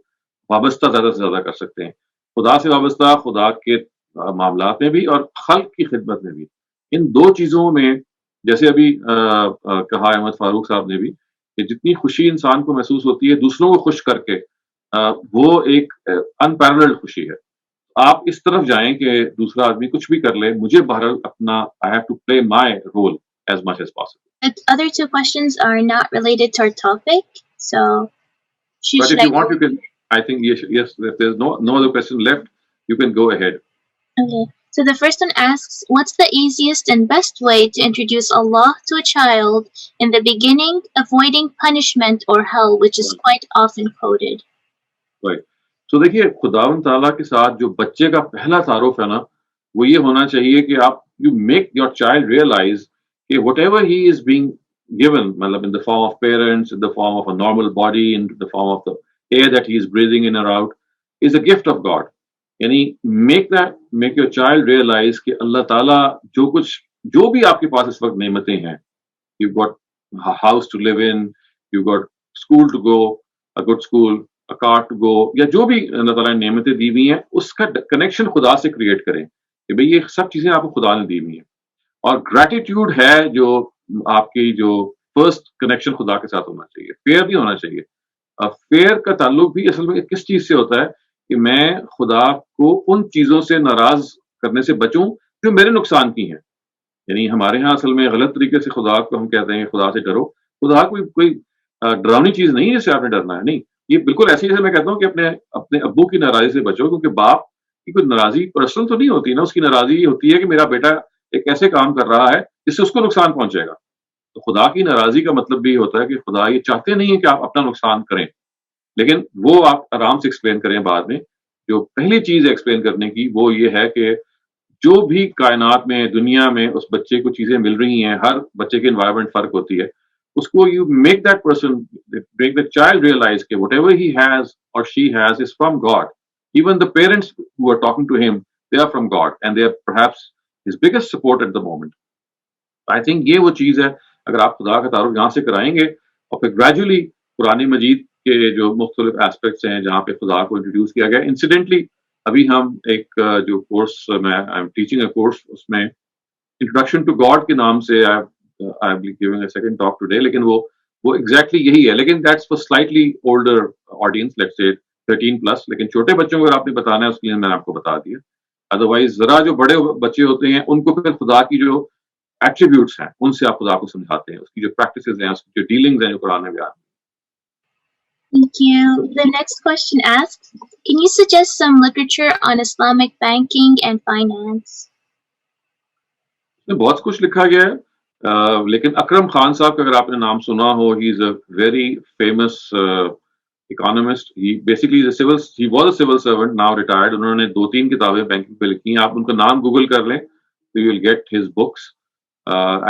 वाबस्ता ज्यादा से ज्यादा कर सकते हैं। खुदा से वाबस्ता, खुदा के मामलात में भी और खल्क की खिदमत में भी। इन 2 चीजों में जैसे अभी कहा अहमद फारूक साहब ने भी कि जितनी खुशी इंसान को महसूस होती है दूसरों को खुश करके, वो एक अनपैरेलल्ड खुशी है। आप इस तरफ जाएं कि दूसरा आदमी कुछ भी कर ले, मुझे बहरहाल अपना I have to play my role as much as possible. The other 2 questions are not related to our topic, so But should if I you want, go? you can. I think yes. If there's no other question left, you can go ahead. Okay. So the first one asks, what's the easiest and best way to introduce Allah to a child in the beginning, avoiding punishment or hell, which is quite often quoted? Right. So देखिए, खुदावंद ताला के साथ जो बच्चे का पहला तारुफ है ना, वो ये होना चाहिए कि आप you make your child realize कि whatever he is being given, मतलब in the form of parents, in the form of a normal body, in the form of the air that he is breathing in or out, is a gift of God. यानी make your child realize कि अल्लाह ताला जो भी आपके पास इस वक्त नेमतें हैं, you've got a house to live in, you've got school to go, a good school, a car to go, या जो भी अल्लाह ताला ने नेमतें दी हुई हैं, उसका कनेक्शन खुदा से क्रिएट करें कि भाई ये सब चीजें आपको खुदा ने दी हुई हैं। और ग्रैटिट्यूड है जो आपकी जो फर्स्ट कनेक्शन खुदा के साथ होना चाहिए। फेयर भी होना चाहिए। फेयर का ताल्लुक भी असल में किस चीज से होता है कि मैं खुदा को उन चीजों से नाराज करने से बचूं जो मेरे नुकसान की हैं। यानी हमारे यहाँ असल में गलत तरीके से खुदा को हम कहते हैं खुदा से डरो। खुदा कोई डरावनी चीज नहीं है जिससे आपने डरना है। नहीं, ये बिल्कुल ऐसे जैसे मैं कहता हूँ कि अपने अब्बू की नाराजगी से बचो, क्योंकि बाप की कोई नाराजगी पर्सनल तो नहीं होती ना, उसकी नाराजगी होती है कि मेरा बेटा एक ऐसे काम कर रहा है जिससे उसको नुकसान पहुंचेगा। तो खुदा की नाराजगी का मतलब भी होता है कि खुदा ये चाहते नहीं है कि आप अपना नुकसान करें, लेकिन वो आप आराम से एक्सप्लेन करें बाद में। जो पहली चीज है एक्सप्लेन करने की वो ये है कि जो भी कायनात में, दुनिया में उस बच्चे को चीजें मिल रही हैं, हर बच्चे की एनवायरनमेंट फर्क होती है, उसको you make that person, make the child realize कि व्हाटएवर ही हैज और she has is from God. Even the parents who are talking to him, they are from God and they are perhaps his biggest support at the moment. I think ये वो चीज है, अगर आप खुदा का तारुफ यहाँ से कराएंगे और फिर ग्रेजुअली कुरान मजीद के जो मुख्तलिफ एस्पेक्ट्स हैं जहाँ पे खुदा को इंट्रोड्यूस किया गया। इंसिडेंटली अभी हम एक जो कोर्स में I am teaching a course, उसमें इंट्रोडक्शन टू गॉड के नाम से I am giving a second talk today, लेकिन वो एग्जैक्टली यही है, लेकिन that's for slightly older audience, let's say 13+, लेकिन छोटे बच्चों को अगर आपने बताना है उसके लिए मैंने आपको बता दिया। अदरवाइज जरा जो बड़े बच्चे होते हैं उनको फिर खुदा की जो एट्रीब्यूट्स हैं उनसे आप खुदा को समझाते हैं, उसकी जो प्रैक्टिसेस हैं, उसकी जो डीलिंग्स हैं जो कुरान में बयान। Thank you. The next question asks, can you suggest some literature on Islamic banking and finance? इसमें बहुत कुछ लिखा गया है। لیکن اکرم خان صاحب کا اگر آپ نے نام سنا ہو, he is a very famous economist. He basically he was a civil servant, now retired. انہوں نے 2-3 کتابیں بینکنگ پہ لکھی ہیں, آپ ان کا نام گوگل کر لیں تو you will get his books.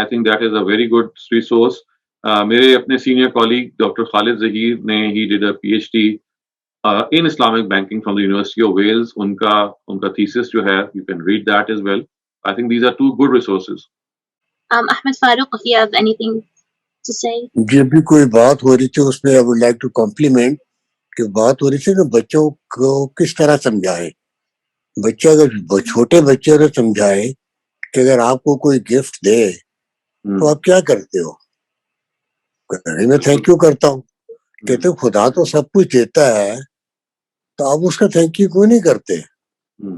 I think that is a very good resource. میرے اپنے سینئر کولیگ ڈاکٹر خالد ظہیر نے he did a PhD in Islamic banking from the University of Wales. ان کا thesis جو ہے, you can read that as well. I think these are 2 good resources. Ahmed Farooq, if you have anything to say. جب بھی کوئی بات ہو رہی تھی اس میں I would like to compliment کہ بات ہو رہی تھی کہ بچوں کو کس طرح سمجھائے. بچہ اگر چھوٹے بچے کو سمجھائے کہ اگر آپ کو کوئی گفٹ دے تو آپ کیا کرتے ہو, میں تھینک یو کرتا ہوں. کہتے خدا تو سب کچھ دیتا ہے تو آپ اس کا تھینک یو کیوں نہیں کرتے.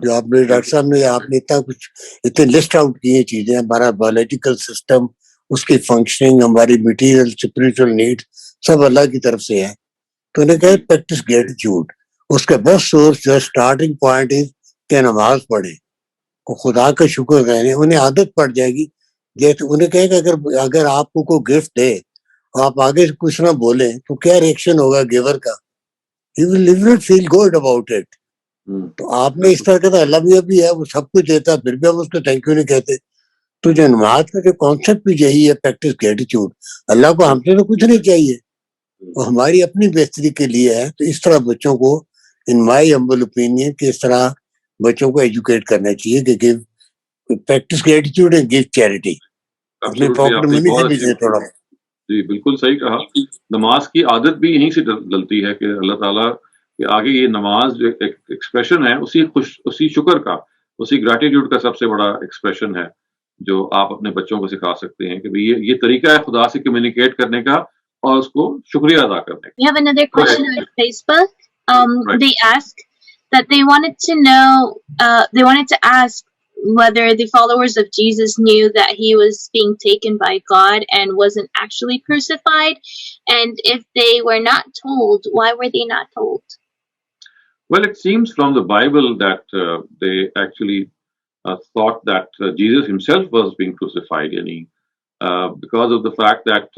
جو آپ نے ڈاکٹر صاحب نے آپ نے اتنے لسٹ آؤٹ کی ہیں چیزیں, ہمارا بایولوجیکل سسٹم, اس کی فنکشننگ, ہماری مٹیریل اسپریچل نیڈ سب اللہ کی طرف سے ہے. تو انہیں کہا پریکٹس گریٹیٹیوڈ. اس کا بیسٹ سورس جو اسٹارٹنگ پوائنٹ ہے کہ نماز پڑھے, خدا کا شکر کریں, انہیں عادت پڑ جائے گی. جیسے انہیں کہیں کہ اگر آپ کو کوئی گفٹ دے آپ آگے کچھ نہ بولیں تو کیا ریئیکشن ہوگا گیور کا, ہی ول not feel good about it. تو آپ نے اس طرح کہتا اللہ بھی ہے, وہ سب کچھ دیتا ہے, پھر بھی ہم اس کو تھینک یو نہیں کہتے. تو جو نماز کا جو کانسیپٹ بھی یہی ہے, پریکٹس گریٹیٹیوڈ. اللہ کو ہم سے تو کچھ نہیں چاہیے, وہ ہماری اپنی بہتری کے لیے ہے. تو اس طرح بچوں کو ان مائی ہمبل اوپینین کہ اس طرح بچوں کو ایجوکیٹ کرنا چاہیے کہ give practice gratitude and give charity. اپنے پاکٹ منی سے بھی دے تھوڑا. جی بالکل صحیح کہا. نماز کی عادت بھی یہیں سے ڈلتی ہے کہ اللہ تعالیٰ کہ آگے یہ نماز جو ایک ایکسپریشن ہے اسی شکر کا, اسی گریٹیٹیوڈ کا سب سے بڑا ایکسپریشن ہے جو آپ اپنے بچوں کو سکھا سکتے ہیں کہ یہ طریقہ ہے خدا سے کمیونیکیٹ کرنے کا اور اس کو شکریہ ادا کرنے کا. We have another question on Facebook. They asked that they wanted to know, they wanted to ask whether the followers of Jesus knew that he was being taken by God and wasn't actually crucified, and if they were not told, why were they not told? Well, it seems from the Bible that they actually thought that Jesus himself was being crucified, because of the fact that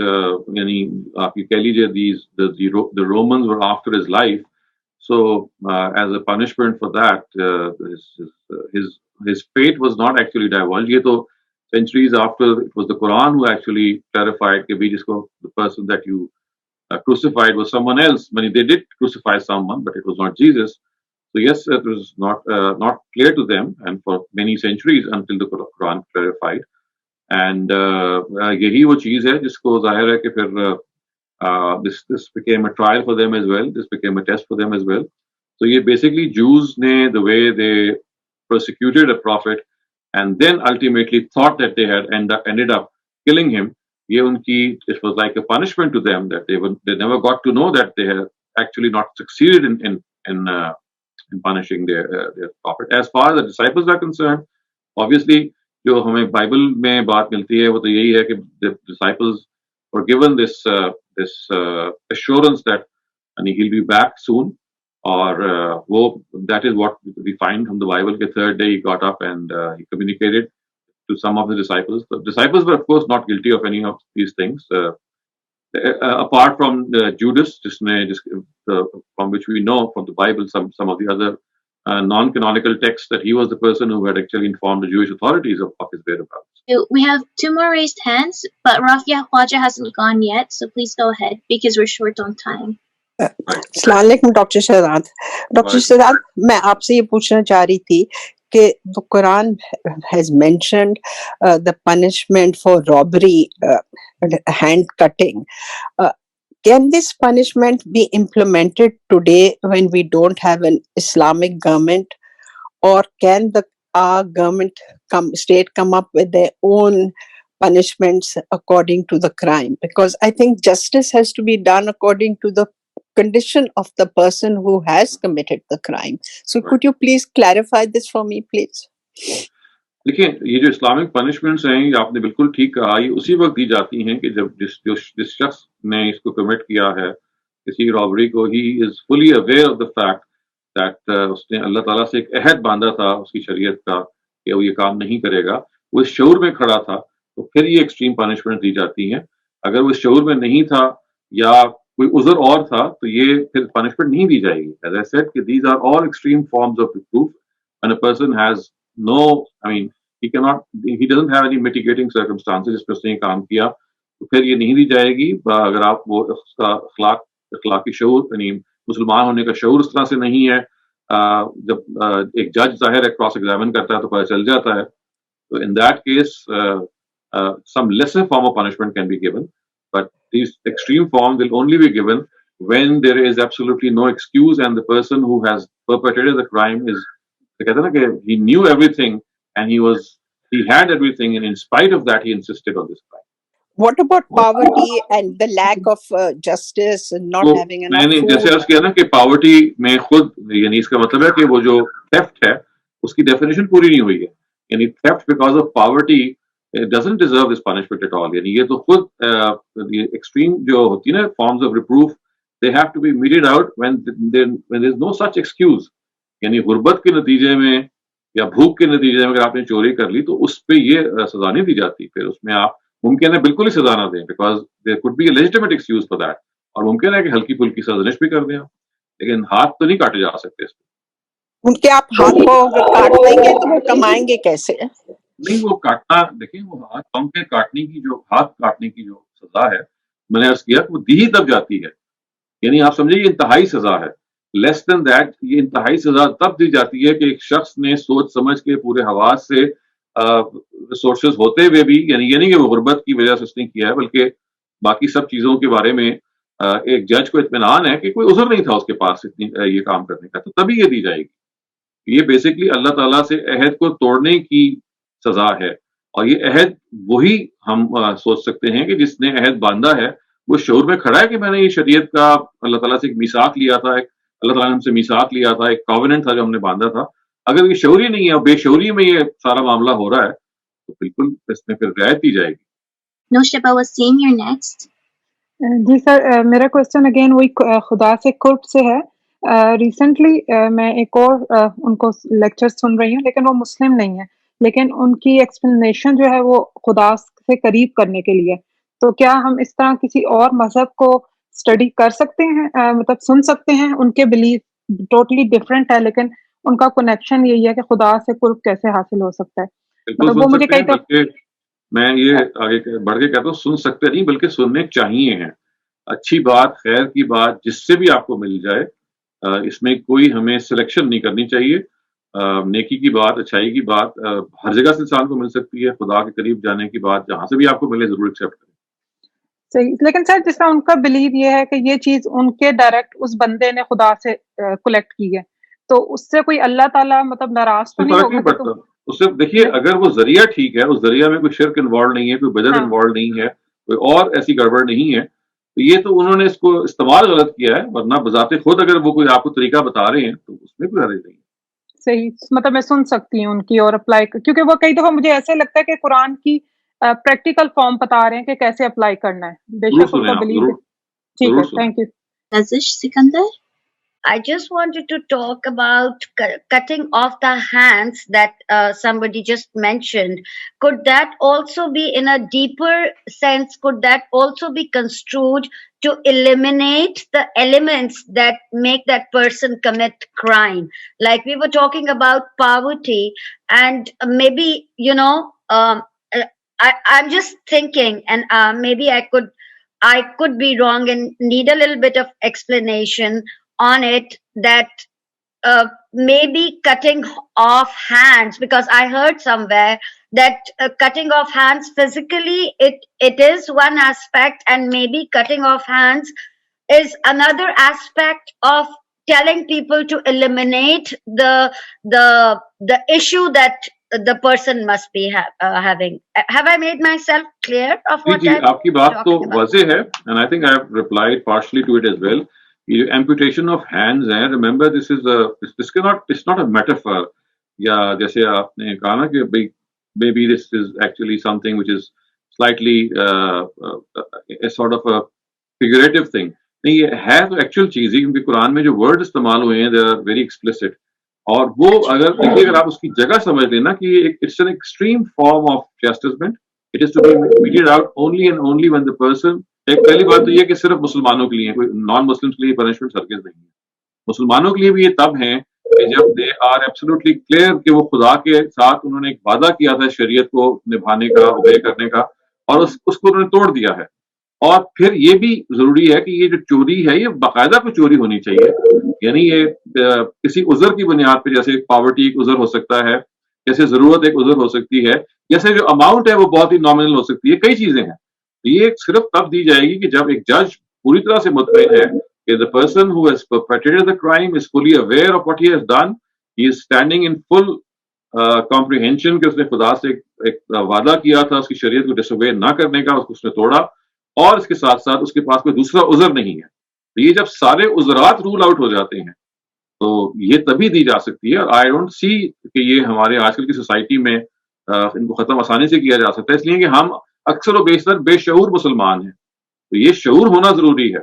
you can see the Romans were after his life. So as a punishment for that, his fate was not actually divulged. Ye to centuries after, it was the Quran who actually clarified that the person that you crucified was someone else. I mean, they did crucify someone, but it was not Jesus. So yes, it was not clear to them, and for many centuries until the Quran clarified. And yahi wo cheez hai jisko zahir hai ki phir this became a trial for them as well. This became a test for them as well. So ye basically Jews ne the way they persecuted a prophet and then ultimately thought that they had ended up killing him. It was like a punishment to them that they never got to know that they had actually not succeeded in punishing their prophet. As far as the disciples are concerned, obviously jo hame Bible mein baat milti hai wo to yahi hai ki the disciples were given this assurance that he'll be back soon. Or that is what we find from the Bible. The third day he got up and he communicated to some of the disciples. The disciples were, of course, not guilty of any of these things, apart from Judas, from which we know from the Bible some of the other non-canonical texts that he was the person who had actually informed the Jewish authorities of his whereabouts. We have 2 more raised hands, but Rafia Khwaja hasn't gone yet, so please go ahead because we're short on time. السلام علیکم doctor Shahzad میں آپ سے یہ پوچھنا چاہ رہی تھی کہ the Quran has mentioned the punishment for robbery, hand cutting. Can this punishment be implemented today when we don't have an Islamic government, or can the state come up with their own punishments according to the crime? Because I think justice has to be done according to the condition of the person who has committed the crime. So could you please clarify this for me, please? دیکھیں یہ جو Islamic punishments ہیں یہ آپ نے بالکل ٹھیک کہا, یہ اسی وقت دی جاتی ہیں کہ جب جس شخص نے اس کو کمٹ کیا ہے کسی رابری کو, he is fully aware of the fact that اس نے اللہ تعالیٰ سے ایک عہد باندھا تھا اس کی شریعت کا کہ وہ یہ کام نہیں کرے گا. وہ اس شعور میں کھڑا تھا تو پھر یہ ایکسٹریم پنشمنٹ دی جاتی ہیں. اگر وہ شعور میں نہیں تھا یا کوئی عذر اور تھا تو یہ پھر پنشمنٹ نہیں دی جائے گی. As I said کہ these are all extreme forms of reproof when a person has no, I mean he doesn't have any mitigating circumstances جس پر اس نے کام کیا تو پھر یہ نہیں دی جائے گی. اگر آپ وہ اس کا اخلاقی شعور یعنی مسلمان ہونے کا شعور اس طرح سے نہیں ہے, جب ایک جج ظاہر ہے کراس ایگزامن کرتا ہے تو پتہ چل جاتا ہے, تو in that case some lesser form of punishment can be given, but these extreme forms will only be given when there is absolutely no excuse and the person who has perpetrated the crime is, کہتے ہیں نا کہ he knew everything and he had everything and in spite of that he insisted on this crime. What about poverty and the lack of justice and not having enough میں نے food? جیسے عرض کیا نا کہ پاورٹی میں خود یعنی اس کا مطلب ہے کہ وہ جو تھیفٹ ہے اس کی ڈیفینیشن پوری نہیں ہوئی ہے. یعنی theft because of poverty doesn't deserve this punishment at all. یعنی یہ تو خود ایکسٹریم جو ہوتی ہے نا forms of reproof, they have to be meted out when there is no such excuse. یعنی غربت کے نتیجے میں یا بھوک کے نتیجے میں اگر آپ نے چوری کر لی تو اس پہ یہ سزا نہیں دی جاتی. پھر اس میں آپ ممکن ہے بالکل ہی سزا نہ دیں because there could be a legitimate excuse for that, اور ممکن ہے کہ ہلکی پھلکی سرزنش بھی کر دیں آپ, لیکن ہاتھ تو نہیں کاٹے جا سکتے اس پہ. ان کے آپ ہاتھ کو اگر کاٹ دیں گے تو وہ کمائیں گے کیسے؟ نہیں وہ کاٹنا دیکھیں وہ ہاتھ پاؤں کے کاٹنے کی جو سزا ہے میں نے عرض کیا وہ دی ہی تب جاتی ہے. یعنی آپ سمجھے یہ انتہائی سزا ہے. لیس دین دیٹ یہ انتہائی سزا تب دی جاتی ہے کہ ایک شخص نے سوچ سمجھ کے پورے حواس سے ریسورسز ہوتے ہوئے بھی, یعنی یہ نہیں کہ وہ غربت کی وجہ سے اس نے کیا ہے بلکہ باقی سب چیزوں کے بارے میں ایک جج کو اطمینان ہے کہ کوئی عذر نہیں تھا اس کے پاس یہ کام کرنے کا, تو تبھی یہ دی جائے گی. یہ بیسکلی اللہ تعالیٰ سے عہد کو توڑنے کی سزا ہے, اور یہ عہد وہی ہم سوچ سکتے ہیں کہ جس نے عہد باندھا ہے وہ شعور میں کھڑا ہے کہ میں نے یہ شریعت کا اللہ تعالیٰ سے ایک میثاق لیا تھا, اللہ تعالیٰ نے ہم سے میثاق لیا تھا, ایک کووننٹ تھا جو ہم نے باندھا تھا. اگر یہ شعوری نہیں ہے اور بے شعوری میں یہ سارا معاملہ ہو رہا ہے تو بالکل اس میں پھر رعایت دی جائے گی. Noshaba Wasim, you're next. جی سر, میرا کوشچن اگین وہی خدا سے قرب سے ہے. ریسنٹلی میں ایک اور ان کو لیکچر سن رہی ہوں لیکن وہ مسلم نہیں ہے, لیکن ان کی ایکسپلینیشن جو ہے وہ خدا سے قریب کرنے کے لیے. تو کیا ہم اس طرح کسی اور مذہب کو اسٹڈی کر سکتے ہیں, مطلب سن سکتے ہیں؟ ان کے بلیف ٹوٹلی ڈفرینٹ ہے لیکن ان کا کنیکشن یہی ہے کہ خدا سے قرب کیسے حاصل ہو سکتا ہے. بالکل وہ مجھے کئی میں یہ آگے بڑھ کے کہتا ہوں سن سکتے نہیں بلکہ سننے چاہیے ہیں. اچھی بات, خیر کی بات جس سے بھی آپ کو مل جائے, اس میں کوئی ہمیں سلیکشن نہیں کرنی چاہیے. نیکی کی بات, اچھائی کی بات ہر جگہ سے انسان کو مل سکتی ہے. خدا کے قریب جانے کی بات جہاں سے بھی آپ کو ملے ضرور ایکسیپٹ کریں. صحیح, لیکن سر جس طرح ان کا بلیو یہ ہے کہ یہ چیز ان کے ڈائریکٹ اس بندے نے خدا سے کلیکٹ کی ہے, تو اس سے کوئی اللہ تعالیٰ مطلب ناراض تو نہیں ہوگا؟ اس سے دیکھیے اگر وہ ذریعہ ٹھیک ہے, اس ذریعہ میں کوئی شرک انوالو نہیں ہے, کوئی بدعت انوالو نہیں ہے, کوئی اور ایسی گڑبڑ نہیں ہے, تو یہ تو انہوں نے اس کو استعمال غلط کیا ہے. ورنہ بذات خود اگر وہ کوئی آپ کو طریقہ بتا رہے ہیں تو اس میں کوئی حرج نہیں ہے. صحیح, مطلب میں سن سکتی ہوں ان کی اور اپلائی, کیونکہ وہ کئی دفعہ مجھے ایسے لگتا ہے کہ قرآن کی پریکٹیکل فارم بتا رہے ہیں کہ کیسے اپلائی کرنا ہے. بے شک ان کا بلیو. ٹھیک ہے, thank you. Nazish Sikandar? I just wanted to talk about cutting off the hands that somebody just mentioned. Could that also be, in a deeper sense, could that also be construed to eliminate the elements that make that person commit crime? Like we were talking about poverty, and maybe, I'm just thinking, and maybe I could be wrong and need a little bit of explanation on it, that maybe cutting off hands, because I heard somewhere that cutting off hands physically, it is one aspect, and maybe cutting off hands is another aspect of telling people to eliminate the issue that the person must be having. Have I made myself clear of what I'm آپ کی بات تو واضح ہے, and I think I have replied partially to it as well. یہ جو amputation of hands ہے, remember this it's not a metaphor. یا جیسے آپ نے کہا نا کہ maybe this is actually something which is slightly a sort of a figurative thing. نہیں, یہ ہے تو ایکچوئل چیز ہی, کیونکہ قرآن میں جو ورڈ استعمال ہوئے ہیں they are very explicit. اور وہ اگر آپ اس کی جگہ سمجھ لینا کہ یہ extreme form of chastisement, It is to be meted out only and only when the person, एक पहली बात तो ये कि सिर्फ मुसलमानों के लिए, कोई नॉन मुस्लिम्स के लिए पनिशमेंट हरगिज़ नहीं है। मुसलमानों के लिए भी ये तब है कि जब दे आर एब्सोल्युटली क्लियर कि वो खुदा के साथ उन्होंने एक वादा किया था शरीयत को निभाने का, ओबे करने का, और उसको उन्होंने तोड़ दिया है। और फिर ये भी जरूरी है कि ये जो चोरी है ये बाकायदा कोई चोरी होनी चाहिए, यानी ये किसी उज़र की बुनियाद पे, जैसे पॉवर्टी एक उज़र हो सकता है, जैसे जरूरत एक उज़र हो सकती है, जैसे जो अमाउंट है वो बहुत ही नॉमिनल हो सकती है, कई चीजें हैं। ये सिर्फ तब दी जाएगी कि जब एक जज पूरी तरह से मुतमईन है कि the person who has perpetrated the crime is fully aware of what he has done, he is standing in full comprehension कि उसने खुदा से एक वादा किया था उसकी शरीयत को डिसोबे ना करने का, उसको उसने तोड़ा, और इसके साथ साथ उसके पास कोई दूसरा उज़र नहीं है। तो ये जब सारे उज़रात रूल आउट हो जाते हैं तो ये तभी दी जा सकती है। और आई डोंट सी कि ये हमारे आजकल की सोसाइटी में इनको खत्म आसानी से किया जा सकता है, इसलिए कि हम अक्सर व बेशतर बेशऊर मुसलमान हैं। तो ये शऊर होना जरूरी है,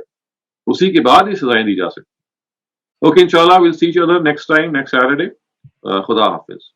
उसी के बाद ये सजाएं दी जा सकती है। ओके, इंशाल्लाह will see each other next time, next Saturday. खुदा हाफिज।